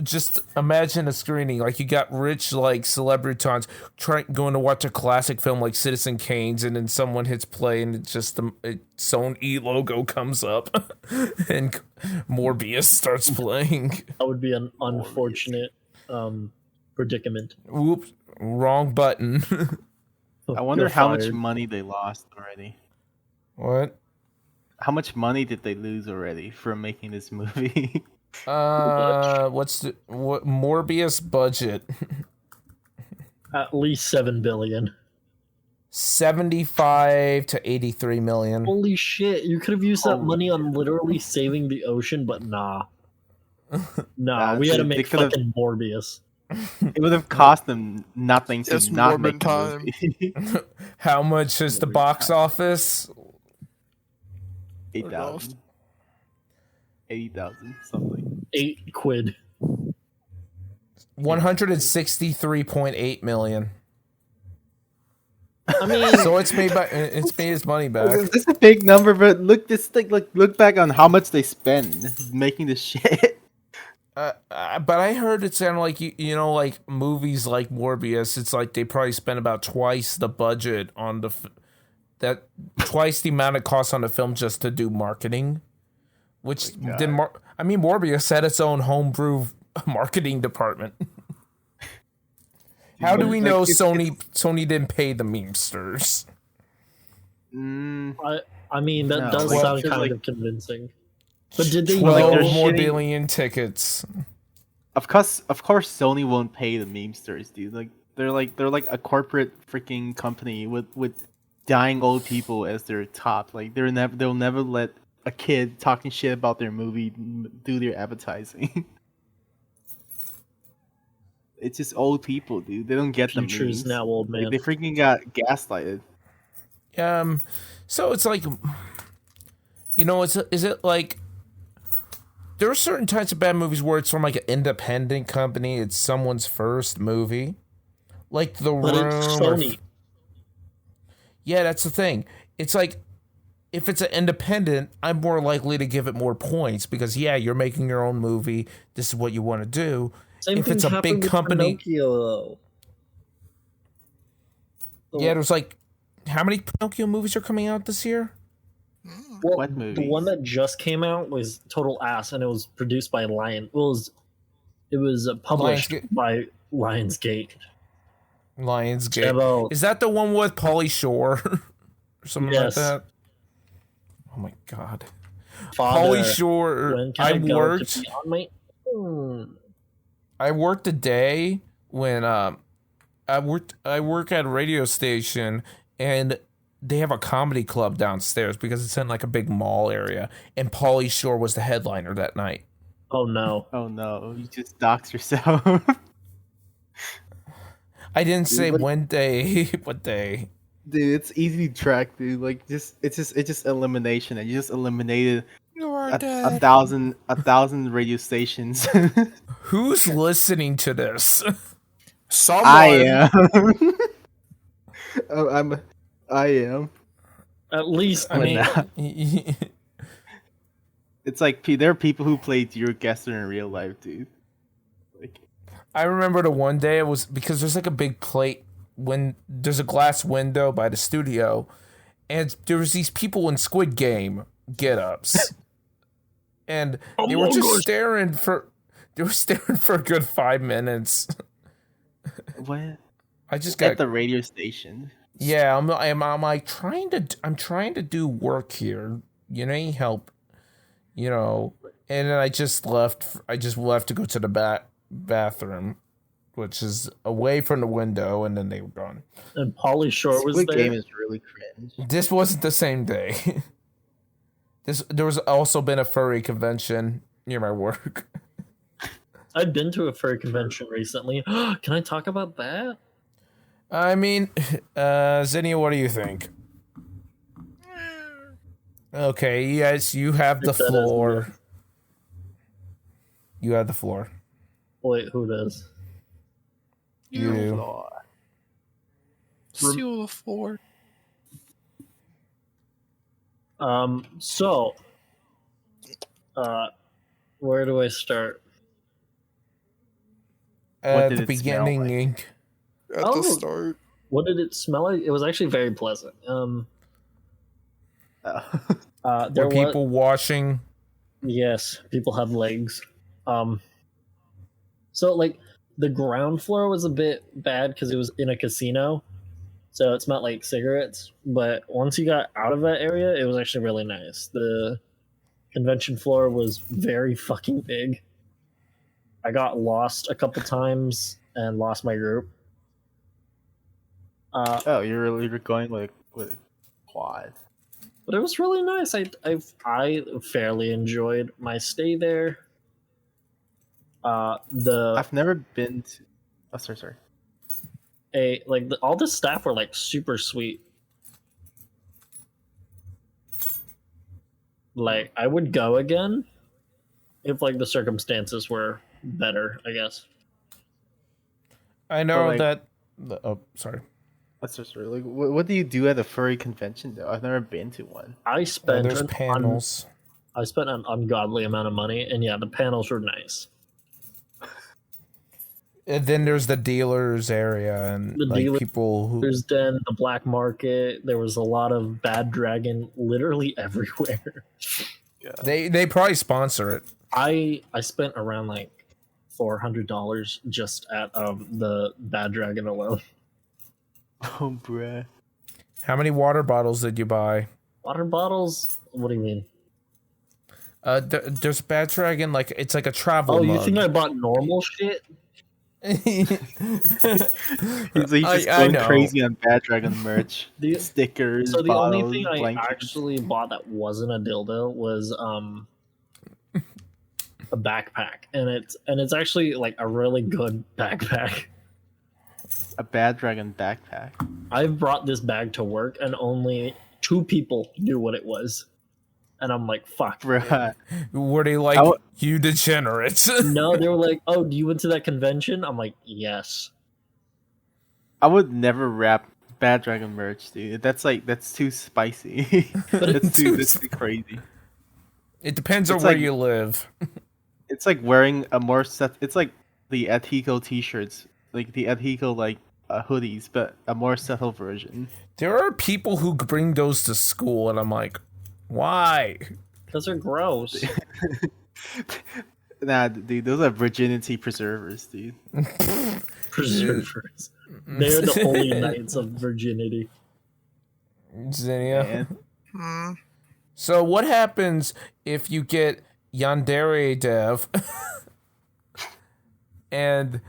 Just imagine a screening like you got rich like celebritons going to watch a classic film like Citizen Kane's, and then someone hits play and it's just its own logo comes up, and Morbius starts playing. That would be an unfortunate predicament. Whoops, wrong button. I wonder You're how much fired. money they lost already. What? How much money did they lose already from making this movie? What's the Morbius budget? At least 7 billion. 75 to 83 million. Holy shit! You could have used that money on literally saving the ocean, but nah. Nah, we had to they make could've- fucking Morbius. It would have cost them nothing to It's not Mormon make the movie. How much is the box office? 8,000. 80,000 something. 8 quid. 163.8 million. I mean, So it's made its money back. It's a big number, but look back on how much they spend making this shit. But I heard it sounded like you know, like movies like Morbius. It's like they probably spent about twice the budget on twice the amount it costs on the film just to do marketing. Which Morbius had its own homebrew marketing department. How do we know Sony didn't pay the memesters? I mean, that No, does like, sound just kind like- of convincing. But did they 12 they're know? more shitting- billion tickets. Of course, Sony won't pay the memesters, dude. Like they're like a corporate freaking company with dying old people as their top. Like they'll never let a kid talking shit about their movie do their advertising. It's just old people, dude. They don't get the Future's memes. now old man. Like, they freaking got gaslighted. So it's like, you know, is it like there are certain types of bad movies where it's from like an independent company. It's someone's first movie, like The But Room. it's or- Sony. yeah, that's the thing. It's like if it's an independent, I'm more likely to give it more points because you're making your own movie. This is what you want to do. Same If thing it's a happened big with company- Pinocchio, though. Yeah, there's like how many Pinocchio movies are coming out this year? Well, What the movies? one that just came out was total ass, and it was produced by Lion. It was published Lionsgate. by Lionsgate. Lionsgate. About Is that the one with Pauly Shore or something Yes. like that? Oh my god. Father, Pauly Shore. when can I go worked. to beyond my own? I worked a day when I work at a radio station and they have a comedy club downstairs because it's in like a big mall area, and Pauly Shore was the headliner that night. Oh no! Oh no, you just dox yourself. I didn't say what- when day, what day. Dude, it's easy to track, dude. Like it's just elimination, and you just eliminated You are a dead. thousand radio stations. Who's listening to this? Someone. I am. Oh, I am. At least I mean, It's like there are people who play Dear Guesser in real life, dude. Like, I remember the one day it was because there's like a big plate when there's a glass window by the studio, and there was these people in Squid Game get-ups, and they were just staring for They were staring for a good 5 minutes. What? I just At got the radio station. yeah. I'm like trying to do work here. You need help. You know, and then I just left. I just left to go to the bathroom, which is away from the window, and then they were gone. And Pauly Shore was Squid there. Game is really cringe. This wasn't the same day. There was also been a furry convention near my work. I've been to a furry convention recently. Can I talk about that? I mean, Zinnia, what do you think? Okay, yes, you have the floor. You have the floor. Wait, who does? You. Seal 4. So, where do I start? At did the it smell beginning, At Oh. the start. What did it smell like? It was actually very pleasant. There were people washing? Yes, people had legs. So like the ground floor was a bit bad because it was in a casino, so it smelled like cigarettes. But once you got out of that area, it was actually really nice. The convention floor was very fucking big. I got lost a couple times and lost my group. Oh, you're really going with quad. But it was really nice. I fairly enjoyed my stay there. I've never been to. Oh, sorry. All the staff were like super sweet. Like I would go again if like the circumstances were better, I guess. I know like- that. Oh, sorry. That's just really. What do you do at a furry convention though? I've never been to one. I spent There's panels. I spent an ungodly amount of money, and yeah, the panels were nice. And then there's the dealers area and The like dealers- people who. There's then the black market. There was a lot of bad dragon literally everywhere. They probably sponsor it. I spent around like $400 just at the bad dragon alone. Oh, bruh. How many water bottles did you buy? Water bottles? What do you mean? There's Bad Dragon, like it's like a travel. Oh, you mug. think I bought normal shit? He's just I going know. crazy on Bad Dragon merch, The- stickers. So the bottles, only thing I blankets. actually bought that wasn't a dildo was a backpack, and it's actually like a really good backpack. A Bad Dragon backpack. I've brought this bag to work, and only 2 people knew what it was, and I'm like, fuck. Bruh. Were they like you degenerates? No, they were like, oh, do you went to that convention? I'm like, yes. I would never wrap Bad Dragon merch, dude. That's too spicy. that's too crazy. It depends on It's where like- you live. It's like wearing a more set. It's like the Atiko t-shirts, like the Atiko hoodies, but a more subtle version. There are people who bring those to school, and I'm like, why? Because they're gross. Nah, dude, those are virginity preservers, dude. Preservers. They're the holy knights of virginity. Zinnia. Man. Hmm. So what happens if you get Yandere Dev and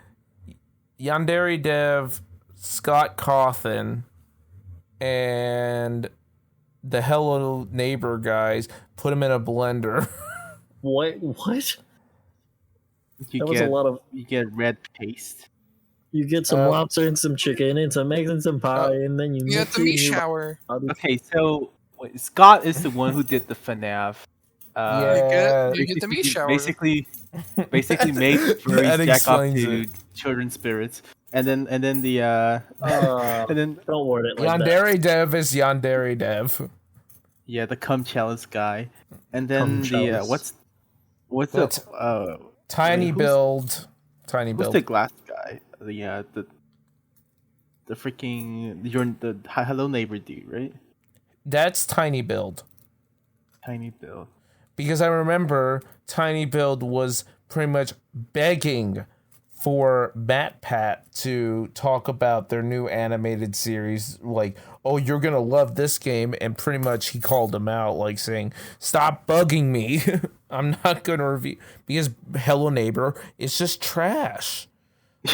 Yandere Dev, Scott Cawthon, and the Hello Neighbor guys put them in a blender? What? That was a lot of. You get red paste. You get some lobster and some chicken and some eggs and some pie, and then you You have mix the it meat and you- shower. Okay, so wait, Scott is the one who did the FNAF. Yeah. You get the meat shower. Basically made That furries jack off explains to it. children's spirits, and then the and then Don't word it like that. Yandere Dev is Yandere Dev. yeah, the cum chalice guy, and then Cum the chalice. what's That's- the Tiny who's- Build. Tiny who's Build. the glass guy? The freaking the Hello Neighbor dude, right? That's Tiny Build. Tiny Bill. Because I remember Tiny Build was pretty much begging for MatPat to talk about their new animated series, like, oh, you're gonna love this game, and pretty much he called him out, like saying, stop bugging me. I'm not gonna review, because Hello Neighbor is just trash.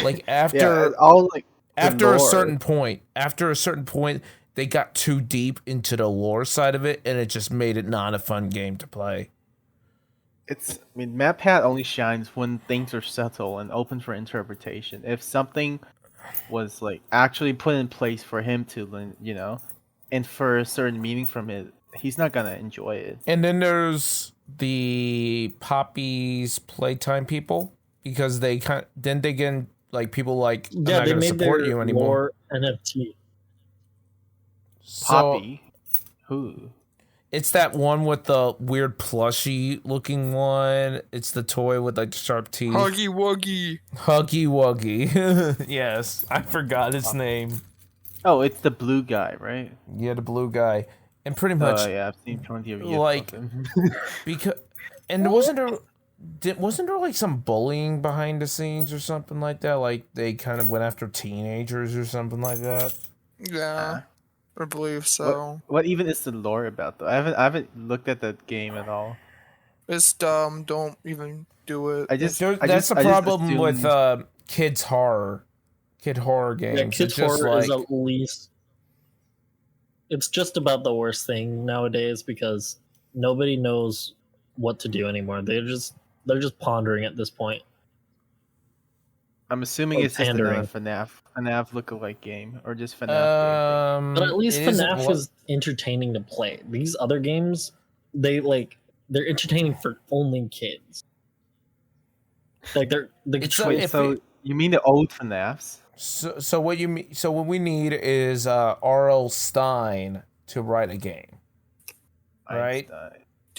Like after all like after a certain point, they got too deep into the lore side of it, and it just made it not a fun game to play. MatPat only shines when things are subtle and open for interpretation. If something was like actually put in place for him to, infer a certain meaning from it, he's not gonna enjoy it. And then there's the Poppy's Playtime people, because they get like people like, I'm not they gonna made support their you anymore. lore NFT. Poppy, who? It's that one with the weird plushy looking one. It's the toy with like sharp teeth. Huggy Wuggy. Huggy Wuggy. Yes, I forgot his name. Oh, it's the blue guy, right? Yeah, the blue guy. And pretty much, I've seen plenty of videos like, of him. because, and wasn't there like some bullying behind the scenes or something like that? Like they kind of went after teenagers or something like that. Yeah, I believe so. What even is the lore about though? I haven't looked at that game at all. It's dumb. Don't even do it. That's the problem with kid horror games. Yeah, kids horror is at least. It's just about the worst thing nowadays because nobody knows what to do anymore. They're just pondering at this point. I'm assuming it's just another FNAF lookalike game, or just FNAF. But at least FNAF is entertaining to play. These other games, they're entertaining for only kids. Like so you mean the old FNAFs? So what you mean? So what we need is R.L. Stine to write a game, right?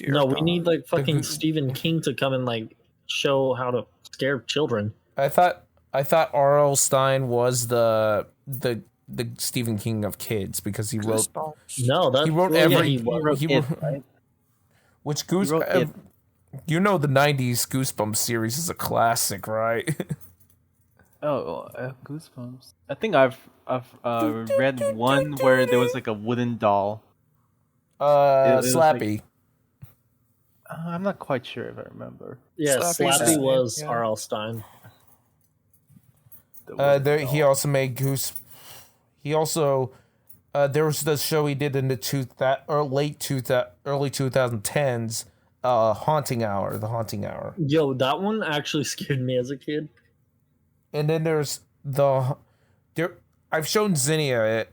No, we need like fucking Stephen King to come and like show how to scare children. I thought R.L. Stine was the Stephen King of kids because he wrote. No, he wrote every. Right? Which Goosebumps? You know the '90s Goosebumps series is a classic, right? Goosebumps. I think I've read one where there was like a wooden doll. Slappy. I'm not quite sure if I remember. Yeah, Slappy was R.L. Stine. He also made Goose. He also there was the show he did in the early 2010s, Haunting Hour, The Haunting Hour. Yo, that one actually scared me as a kid. And then there's I've shown Zinnia.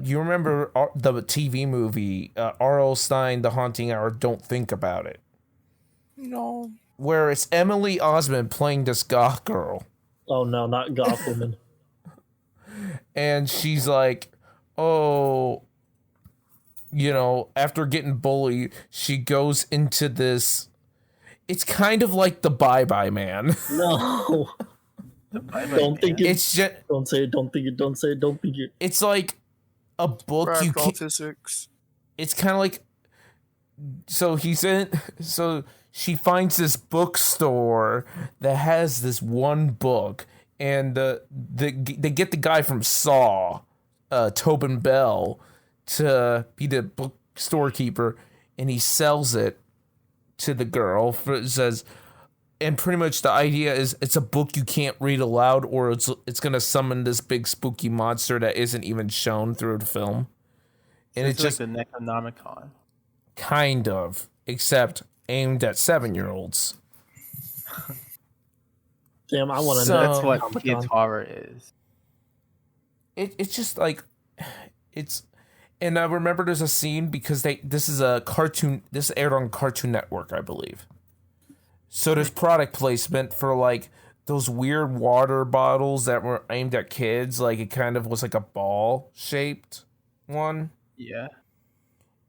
You remember the TV movie R.L. Stine, The Haunting Hour? Don't Think About It. No. Where it's Emily Osmond playing this goth girl. Oh no, not goth woman. And she's like, oh, after getting bullied, she goes into this. It's kind of like the Bye Bye Man. No. Don't think it. It's just. Don't say it. Don't think it. Don't say it. Don't think it. It's like a book you can't. Physics. It's kind of like. So she finds this bookstore that has this one book, and they get the guy from Saw, Tobin Bell, to be the bookstore keeper, and he sells it to the girl. And pretty much the idea is it's a book you can't read aloud, or it's gonna summon this big spooky monster that isn't even shown through the film. And it's just like the Necronomicon. Kind of, except aimed at 7-year-olds. Damn, I want to know. That's what kids horror is. It's just like and I remember there's a scene because this is a cartoon. This aired on Cartoon Network, I believe. So there's product placement for like those weird water bottles that were aimed at kids. Like it kind of was like a ball shaped one. Yeah.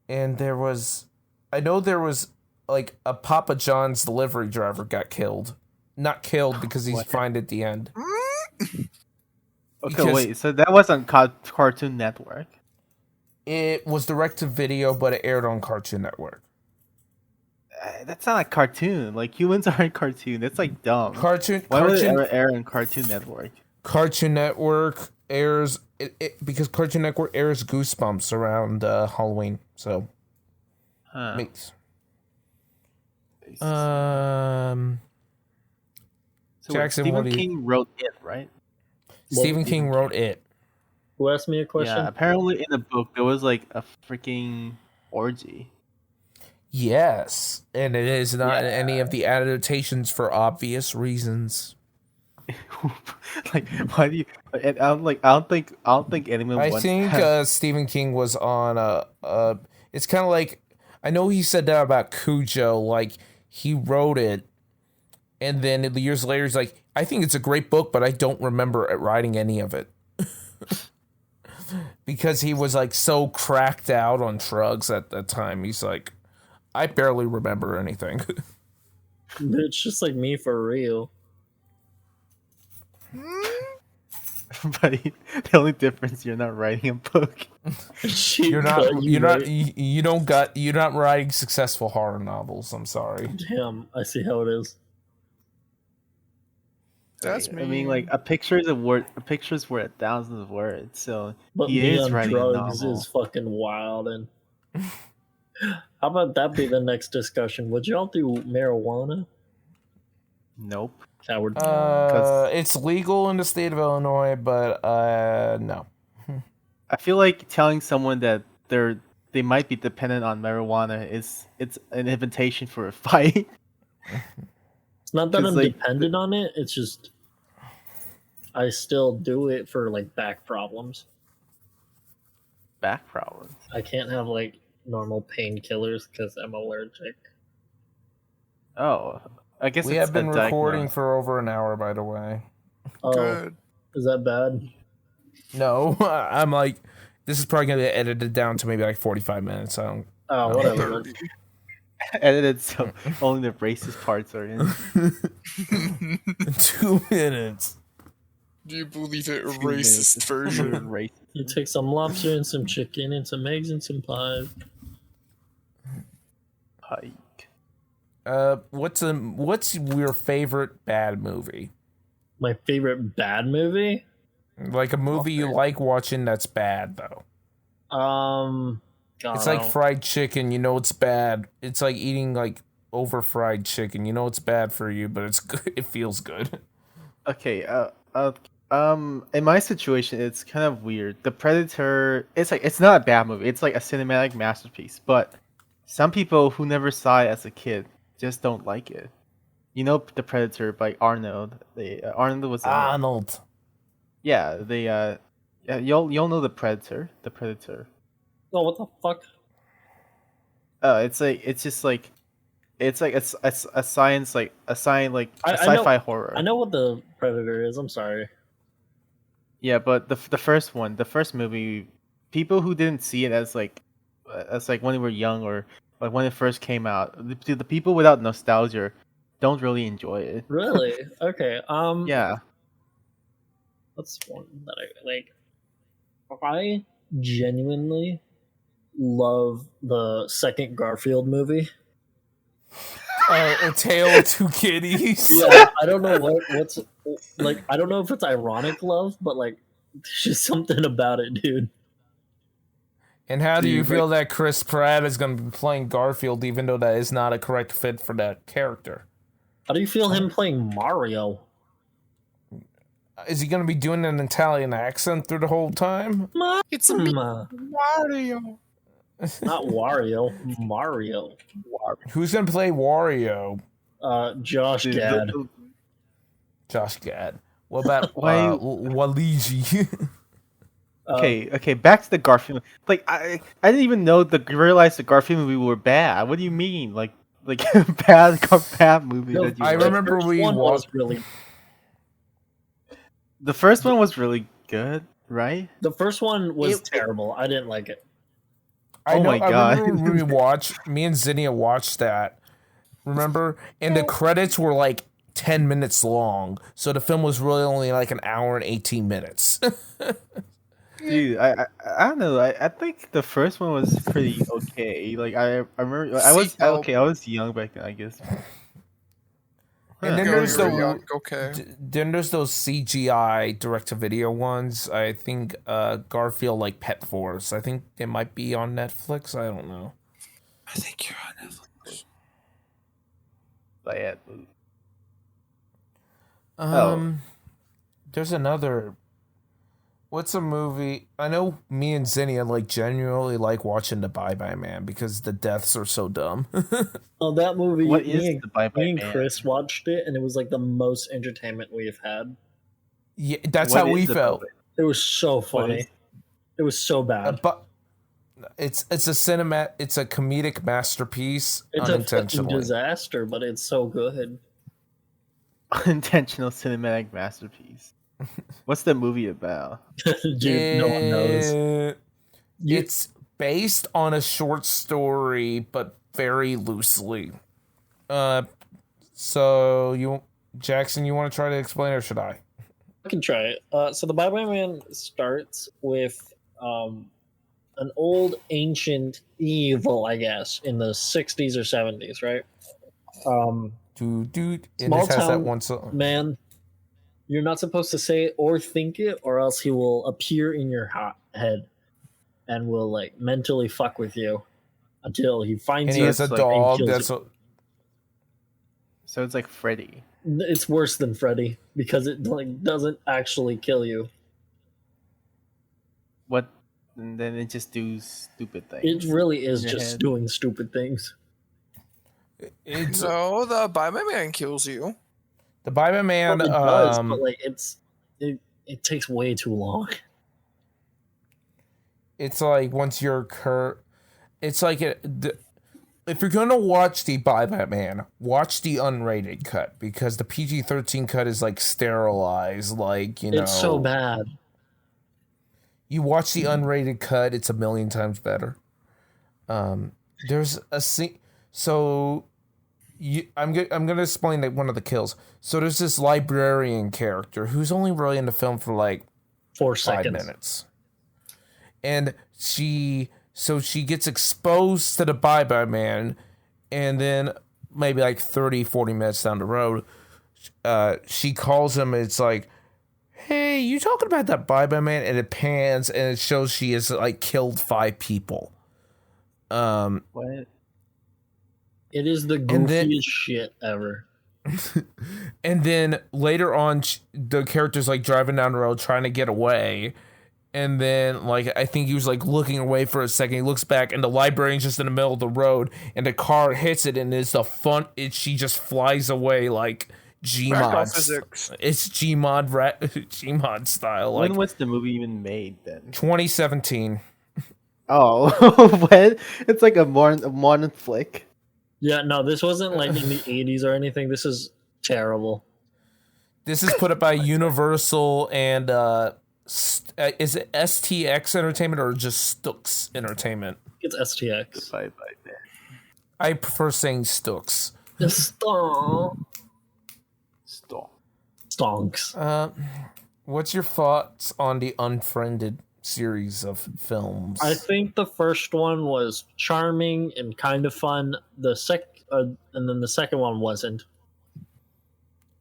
And I know there was like a Papa John's delivery driver got killed. Not killed because he's fine at the end. Okay, wait. So that wasn't Cartoon Network. It was direct to video, but it aired on Cartoon Network. That's not a cartoon. Like humans aren't cartoon. That's like dumb. Why would it ever air on Cartoon Network? Cartoon Network airs because Cartoon Network airs Goosebumps around Halloween. So makes. So Jackson, Stephen King wrote it, right? Stephen King wrote it. Who asked me a question? Yeah, apparently in the book there was like a freaking orgy. Yes, and it is not in any of the adaptations for obvious reasons. Like, why do you? I don't think anyone. I think Stephen King was on it's kind of like, I know he said that about Cujo. Like, he wrote it, and then years later he's like, I think it's a great book, but I don't remember writing any of it. Because he was like so cracked out on drugs at that time. He's like, I barely remember anything. It's just like me for real. But the only difference, you're not writing a book. You're not writing successful horror novels. I'm sorry. Damn, I see how it is. That's me. I mean, like a picture is a word. A picture is worth thousands of words. So But he me is on writing a drugs novel. is fucking wild. And how about that be the next discussion? Would y'all do marijuana? Nope. Coward. It's legal in the state of Illinois, but no. I feel like telling someone that they might be dependent on marijuana it's an invitation for a fight. It's not that 'cause, I'm like, dependent on it. It's just I still do it for like back problems. Back problems. I can't have like normal painkillers because I'm allergic. Oh, I guess We it's have been a recording diagnosis. for over an hour, by the way. Oh, Good. is that bad? No, I'm like, this is probably gonna get edited down to maybe like 45 minutes. I don't. Oh, whatever. man. Edited so only the racist parts are in. 2 minutes. Do you believe it? 2 minutes, Racist it's version. racist. You take some lobster and some chicken and some eggs and some pies. Hike. What's your favorite bad movie? My favorite bad movie? Like a movie you like watching that's bad though. God, It's like fried chicken. You know it's bad. It's like eating like over fried chicken. You know it's bad for you, but it's good. It feels good. Okay. In my situation, it's kind of weird. The Predator. It's not a bad movie. It's like a cinematic masterpiece. But some people who never saw it as a kid just don't like it. You know, The Predator by Arnold. Arnold was in it. Arnold. Yeah. Yeah. You'll know The Predator. The Predator. Oh, what the fuck? It's a science like a I know- sci-fi horror. I know what the Predator is. I'm sorry. Yeah, but the first movie, people who didn't see it as like when they were young or like when it first came out, the people without nostalgia don't really enjoy it. Really? Okay. Yeah. That's one that I like. I genuinely love the second Garfield movie. A Tale of Two Kitties. Yeah, I don't know what's like. I don't know if it's ironic love, but like, there's just something about it, dude. And how do you feel that Chris Pratt is going to be playing Garfield, even though that is not a correct fit for that character? How do you feel him playing Mario? Is he going to be doing an Italian accent through the whole time? It's a Mario. Not Wario, Mario. Who's going to play Wario? Josh Gad. Josh Gad. What about Why- Waluigi? Okay, back to the Garfield. Like I didn't even realize the Garfield movie were bad. What do you mean? Like bad movie No, that you I like? remember First we one was watched. really. The first one was really good, right? The first one was terrible. I didn't like it. I Oh know, my God. I remember we watched. Me and Zinnia watched that. Remember? And the credits were like 10 minutes long, so the film was really only like an hour and 18 minutes. Dude, I don't know. I think the first one was pretty okay. Like I remember Seatbelt. I was young back then, I guess. And then Go, there's you were the young. Okay. then there's those CGI direct to video ones. I think Garfield like Pet Force. I think it might be on Netflix. I don't know. I think you're on Netflix. But yeah. There's another. What's a movie? I know me and Zinnia like genuinely like watching The Bye Bye Man because the deaths are so dumb. Oh, that movie. What is the Bye Bye Me and Man? Chris watched it, and it was like the most entertainment we've had. Yeah, that's What how we is the felt. Bye It was so funny. is- It was so bad. But it's a comedic masterpiece It's a fucking unintentionally. disaster, but it's so good. Unintentional cinematic masterpiece. What's the movie about? Dude, no one knows. It's based on a short story, but very loosely. So Jackson, you want to try to explain, or should I? I can try it. So the Bye Bye Man starts with an old ancient evil, I guess, in the 60s or 70s, right? And Small it has that town one song. man, you're not supposed to say it or think it, or else he will appear in your head and will like mentally fuck with you until he finds And he you. has a like, dog. kills That's you. So it's like Freddy. It's worse than Freddy because it like doesn't actually kill you. What? And then it just do stupid things. It really is in your just head. doing stupid things. it's No, the Bye Bye Man kills you. the Bye Bye Man. Well, it does, but like it takes way too long. It's like once you're it's like if you're gonna watch the Bye Bye Man, watch the unrated cut because the PG-13 cut is like sterilized. Like It's so bad. You watch the unrated cut, it's a million times better. There's a scene. So I'm gonna explain like one of the kills. So there's this librarian character who's only really in the film for like 4 5 seconds. minutes. And she gets exposed to the Bye Bye Man, and then maybe like 30, 40 minutes down the road, she calls him. It's like, hey, you talking about that Bye Bye Man? And it pans, and it shows she has like killed 5 people. What? It is the And then- goofiest shit ever. And then later on, the character's like driving down the road trying to get away. And then, like, I think he was like looking away for a second. He looks back, and the librarian's just in the middle of the road, and the car hits it, and she just flies away like Ragdoll Gmod. physics. It's Gmod style. Like When was the movie even made then? 2017. Oh, what? It's like a modern flick. Yeah, no, this wasn't like in the 80s or anything. This is terrible. This is put up by Universal and is it STX Entertainment or just Stux Entertainment? It's STX. Bye Bye Man. I prefer saying Stux. Stop. Stop. Stonks. What's your thoughts on the Unfriended series of films? I think the first one was charming and kind of fun. And then the second one wasn't.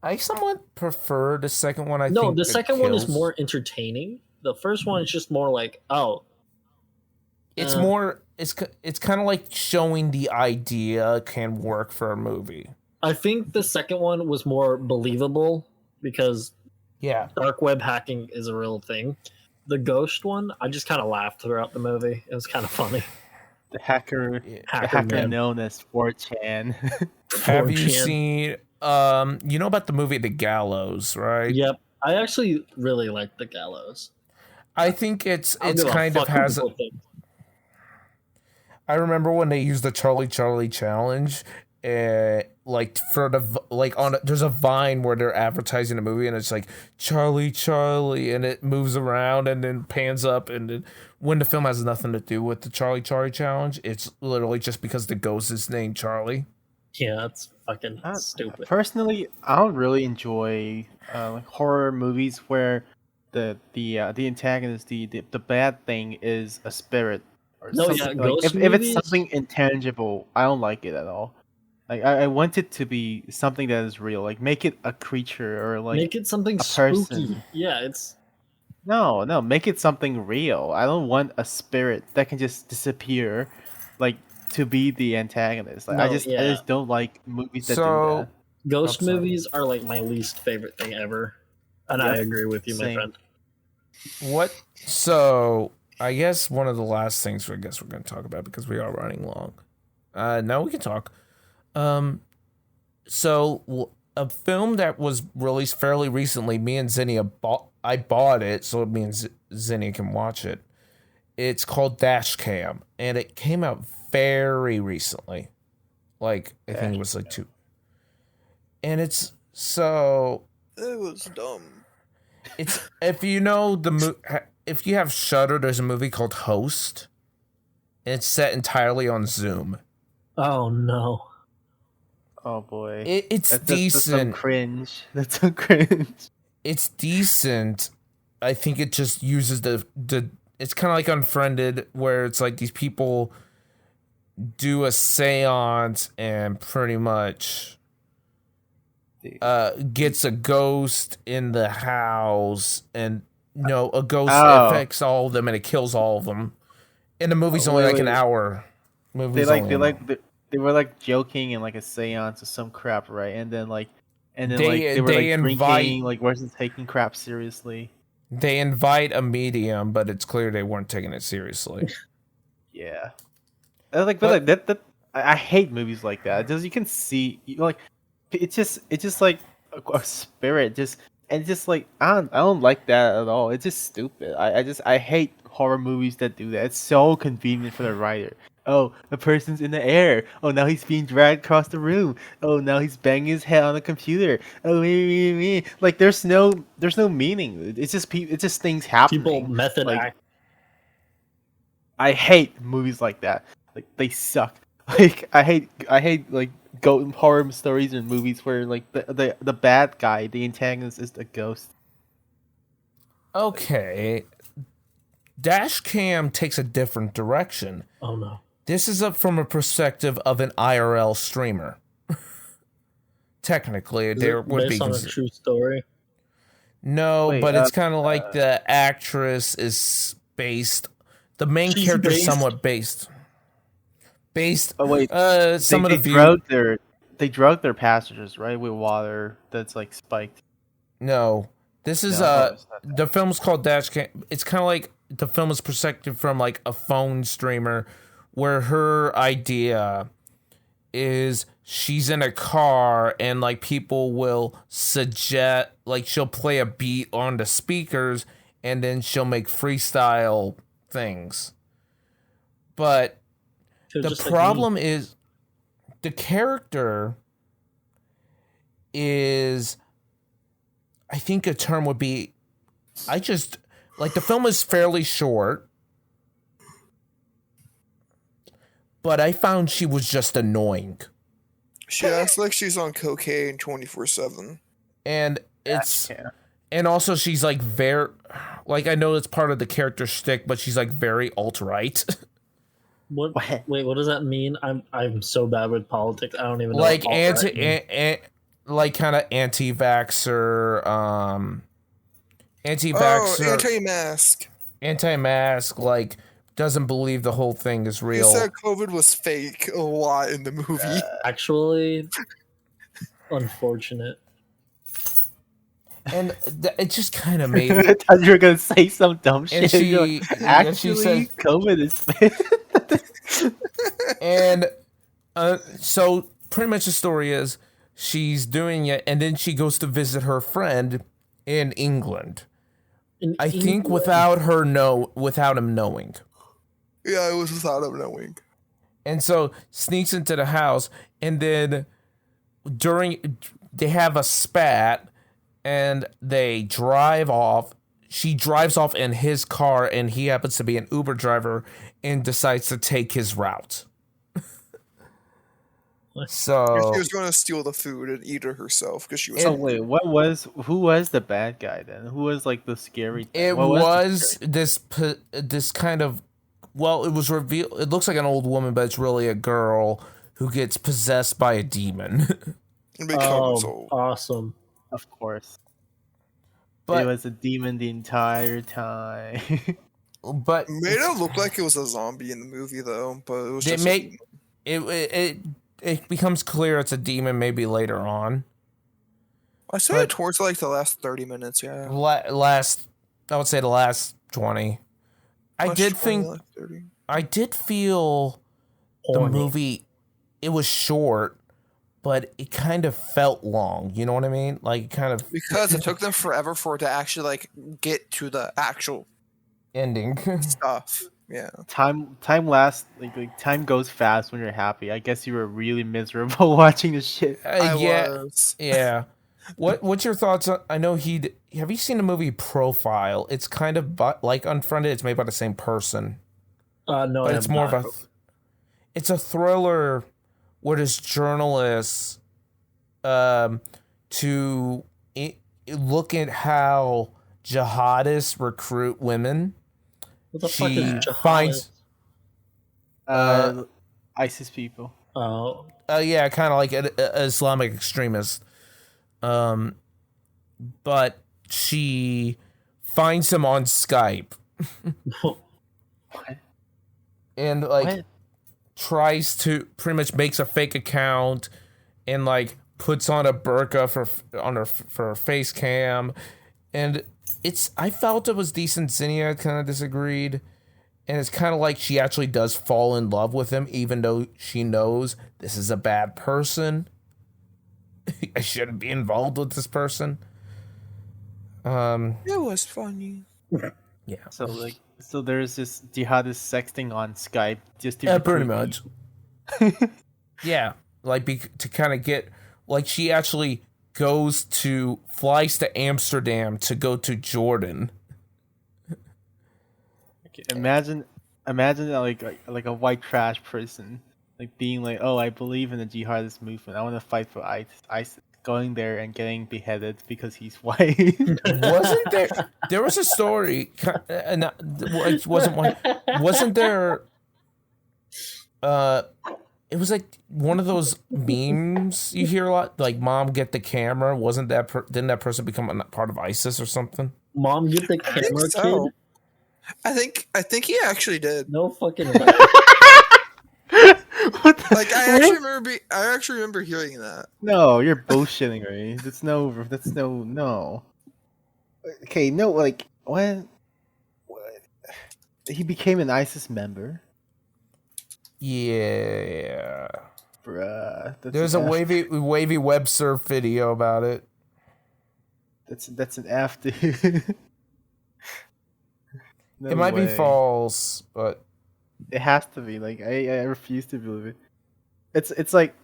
I somewhat prefer the second one. No, think the it second one is kills. more entertaining. The first one is just more like, oh, It's more. It's kind of like showing the idea can work for a movie. I think the second one was more believable because Yeah. dark web hacking is a real thing. The ghost one, I just kind of laughed throughout the movie. It was kind of funny. The hacker Hacker man. known as 4chan. Have you 4chan. seen? You know about the movie The Gallows, right? Yep. I actually really like The Gallows. I think it's I don't give a kind of fuck what has. people think. I remember when they used the Charlie challenge, like for the like on there's a Vine where they're advertising a movie and it's like Charlie, and it moves around and then pans up, and then when the film has nothing to do with the Charlie challenge, it's literally just because the ghost is named Charlie. Yeah, that's fucking stupid. Personally, I don't really enjoy like horror movies where the antagonist, the bad thing is a spirit or No, something. yeah, Like ghost if it's movies. something intangible, I don't like it at all. Like I want it to be something that is real. Like make it a creature or like Make it something a spooky. person. Yeah, it's No, make it something real. I don't want a spirit that can just disappear, like to be the antagonist. Like, no, I yeah. just don't like movies that do So that. Ghost I'm sorry. movies are like my least favorite thing ever, and I Yep, agree with you, my same. friend. what? So I guess one of the last things we're going to talk about because we are running long. No, we can talk. So a film that was released fairly recently, me and Zinnia I bought it, so it means Zinnia can watch it. It's called Dash Cam, and it came out very recently. Like, I think it was like 2. And it's so... It was dumb. It's, if you know if you have Shudder, there's a movie called Host. And it's set entirely on Zoom. Oh no. Oh boy, It's That's some decent. cringe. That's some cringe. It's decent. I think it just uses the it's kind of like Unfriended, where it's like these people do a seance and pretty much gets a ghost in the house, and a ghost affects all of them and it kills all of them. And the movie's only like an hour. They were like joking in like a seance or some crap, right? And then they were like drinking, like wasn't taking crap seriously. They invite a medium, but it's clear they weren't taking it seriously. Yeah, that I hate movies like that. Just you can see like it's just like a spirit just like I don't like that at all. It's just stupid. I hate horror movies that do that. It's so convenient for the writer. Oh, the person's in the air. Oh, now he's being dragged across the room. Oh, now he's banging his head on the computer. Oh, like there's no meaning. It's just things happening. People method act. I hate movies like that. Like they suck. Like I hate like horror stories and movies where like the bad guy, the antagonist, is the ghost. Okay. Dash Cam takes a different direction. Oh no. This is from a perspective of an IRL streamer. Technically, there would be based on a true story. No, but it's kind of like the actress is based. The main character is somewhat based. Oh wait, some of the view. They drug their passengers, right, with water that's like spiked. No, this is the film's called Dash Cam. It's kind of like the film is perspective from like a phone streamer, where her idea is she's in a car and like people will suggest, like she'll play a beat on the speakers and then she'll make freestyle things. But the problem is the character is, I think a term would be, the film is fairly short, but I found she was just annoying. She acts like she's on cocaine 24/7. And and also she's like very, like I know it's part of the character shtick, but she's like very alt-right. What? Wait, what does that mean? I'm so bad with politics. I don't even know. Like like kind of anti-vaxxer, anti-vaxxer, anti-mask, like doesn't believe the whole thing is real. He said COVID was fake a lot in the movie. Actually, unfortunate. And it just kind of made. I thought you were gonna say some dumb shit. She said, COVID is fake. And so pretty much the story is she's doing it, and then she goes to visit her friend in England. I think without him knowing. Yeah, it was without him knowing. And so sneaks into the house, and then they have a spat, and they drive off. She drives off in his car, and he happens to be an Uber driver and decides to take his route. So She was going to steal the food and eat it herself because she was. Oh hungry. wait, who was the bad guy then? Who was like the scary thing? it What was the this kind of, well, it was revealed. It looks like an old woman, but it's really a girl who gets possessed by a demon. And becomes Oh, old. awesome. Of course. But it was a demon the entire time. but Made it look like it was a zombie in the movie though, but it was they just. make it becomes clear it's a demon maybe later on. I say but- it towards like the last 30 minutes. Yeah. Last, I would say the last 20. I Last did 20, think like 30. I did feel the Horny. movie, it was short, but it kind of felt long. You know what I mean? Like, it kind of Because it took them forever for it to actually like get to the actual ending. stuff. Yeah. time lasts like time goes fast when you're happy. I guess you were really miserable watching this shit. Yeah, was. yeah. What's your thoughts on? I know have you seen the movie Profile? It's kind of like Unfriended. It's made by the same person, No, but I it's have more not. of it's a thriller where this journalist to look at how jihadists recruit women. What the fuck She is jihadist? finds ISIS people. Oh, yeah, kind of like an Islamic extremist. But she finds him on Skype What? and like What? tries to pretty much makes a fake account and like puts on a burqa for her face cam, and I felt it was decent. Zinnia kind of disagreed, and it's kind of like she actually does fall in love with him even though she knows this is a bad person. I shouldn't be involved with this person. It was funny. Yeah, So there's this jihadist sexting on Skype just to pretty recruit much. Yeah, like to kind of get, like, she actually flies to Amsterdam to go to Jordan. Okay, imagine that like a white trash person like being like, oh, I believe in the jihadist movement. I want to fight for ISIS. Going there and getting beheaded because he's white. Wasn't there? There was a story, and it wasn't one. Wasn't there? It was like one of those memes you hear a lot, like "Mom, get the camera." Wasn't that? Didn't that person become a part of ISIS or something? Mom, get the I think camera, so. kid. I think he actually did. No fucking way. What the, Like I actually remember hearing that. No, you're bullshitting me. That's no. Okay, no, like what? He became an ISIS member. Yeah. Bruh. There's a wavy web surf video about it. That's an F, dude. No It might be way. false, but It has to be. Like I refuse to believe it. It's like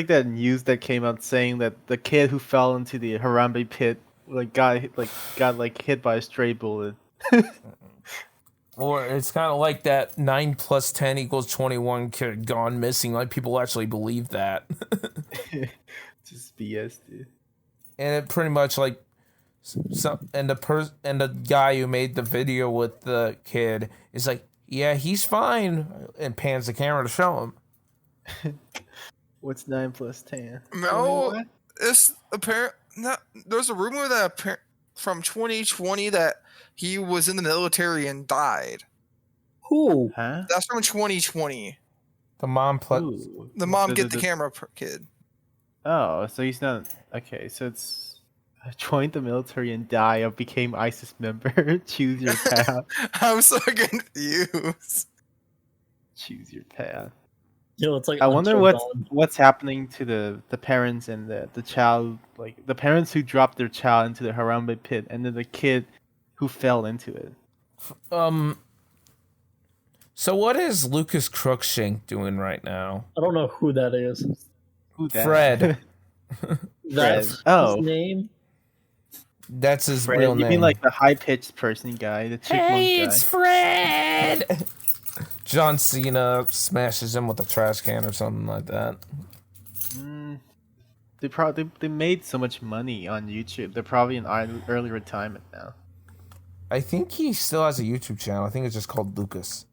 that news that came out saying that the kid who fell into the Harambe pit got hit by a stray bullet. or it's kind of like that 9 + 10 = 21 kid gone missing. Like, people actually believe that. Just BS, dude. And it pretty much like and the guy who made the video with the kid is like, yeah, he's fine, and pans the camera to show him. What's 9 + 10? No, it's apparent. There's a rumor that from 2020 that he was in the military and died. Who? Huh? That's from 2020. The mom Ooh. The mom get the camera kid. Oh, so he's not okay. So it's joined the military and die or became ISIS member. Choose your path. I'm so confused. Choose your path. Yo, it's like I wonder Until Dawn. what's happening to the parents and the child, like the parents who dropped their child into the Harambe pit, and then the kid who fell into it. So what is Lucas Crookshank doing right now? I don't know who that is. Who that? Fred. That's Oh. his name. That's his Fred, real you name. mean like the high pitched person guy, the chipmunk Hey, guy? it's Fred. John Cena smashes him with a trash can or something like that. they made so much money on YouTube. They're probably in early retirement now. I think he still has a YouTube channel. I think it's just called Lucas.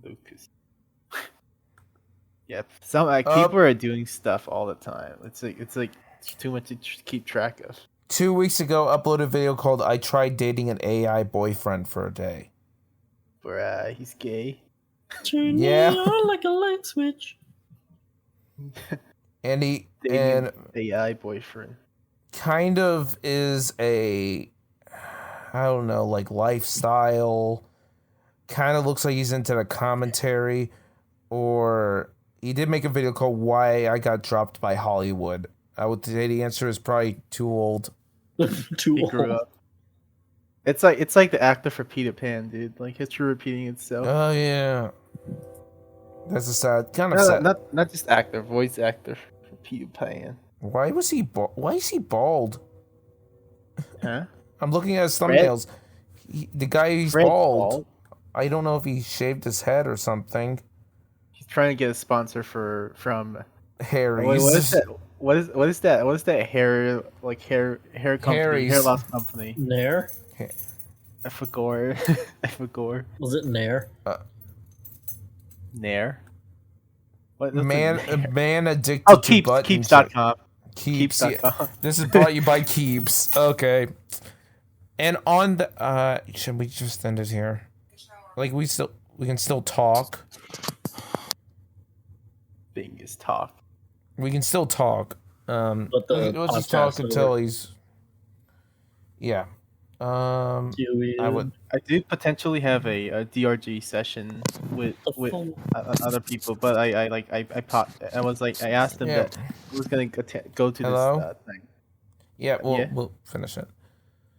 Lucas. Yep. Some people are doing stuff all the time. It's like too much to keep track of. 2 weeks ago, uploaded a video called "I Tried Dating an AI Boyfriend for a Day." He's gay. Turn Yeah. me on like a light switch. And he Dating AI boyfriend. kind of is a, I don't know, like lifestyle. Kind of looks like he's into the commentary, or he did make a video called "Why I Got Dropped by Hollywood." I would say the answer is probably too old. Too He grew old. up. It's like the actor for Peter Pan, dude. Like history repeating itself. Oh yeah, that's a sad kind of No, sad. not just actor, voice actor for Peter Pan. Why was he? Why is he bald? Huh? I'm looking at his thumbnails. The guy, he's Fred's bald. I don't know if he shaved his head or something. He's trying to get a sponsor from Harry's. Wait, what is that? What is that? What is that hair company? Harry's. Hair loss company. Nair? I forgot. I forgot. Was it Nair? Nair. What's a Man Nair? addicted Oh, to butt Keeps.com. Keeps. Yeah. Keeps.com. This is brought you by Keeps. Okay. And on the should we just end it here? Like we can still talk. Thing is talk. We can still talk. But the Let's just podcast talk until would- he's. Yeah. Huey I and- would. I did potentially have a DRG session with other people, but I asked them Yeah. that I was gonna go to Hello? this thing. Yeah. Yeah. We'll finish it.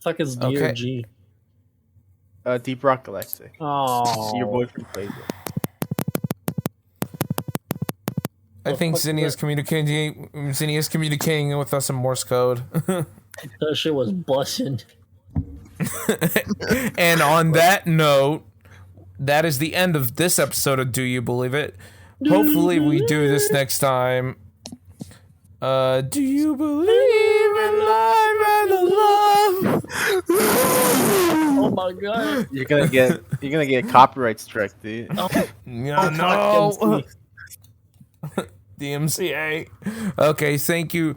Fuck is Okay. DRG? Deep Rock Galactic. Oh, Your boyfriend plays it. I think fuck Zinnia is communicating with us in Morse code. that shit was bussin'. And on that note, that is the end of this episode of Do You Believe It? Hopefully we do this next time. Do you believe in life and love? Oh my god. You're gonna get copyright strike, dude. Yeah, fuck, no. DMCA. Okay, thank you.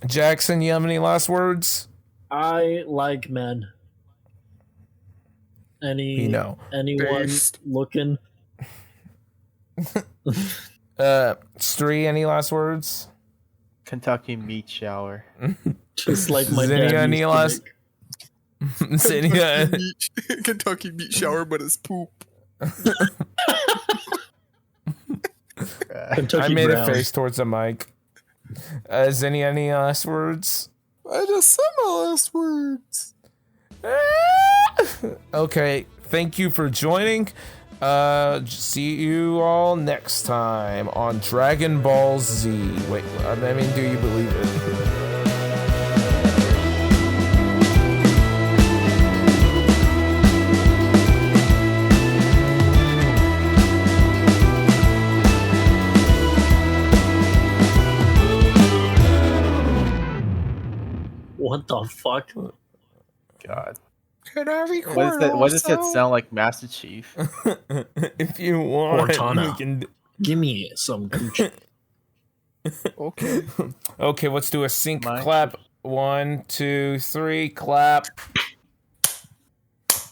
Jackson, you have any last words? I like men. We know. Anyone Based. looking? Stri, any last words? Kentucky meat shower. Just like my Zinnia, dad any used to last- make. Zinnia. Kentucky meat shower, but it's poop. Kentucky I made Brown. a face towards the mic. Zinnia, any last words? I just said my last words. Okay, thank you for joining. See you all next time on Dragon Ball Z. Wait, I mean, do you believe it? What the fuck? God. Can I record What is that? What does that also? sound like, Master Chief? If you want, Cortana. we can. Give me some Gucci. Okay. Okay, let's do a sync Mine- clap. 1, 2, 3, clap.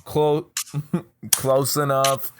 Close enough.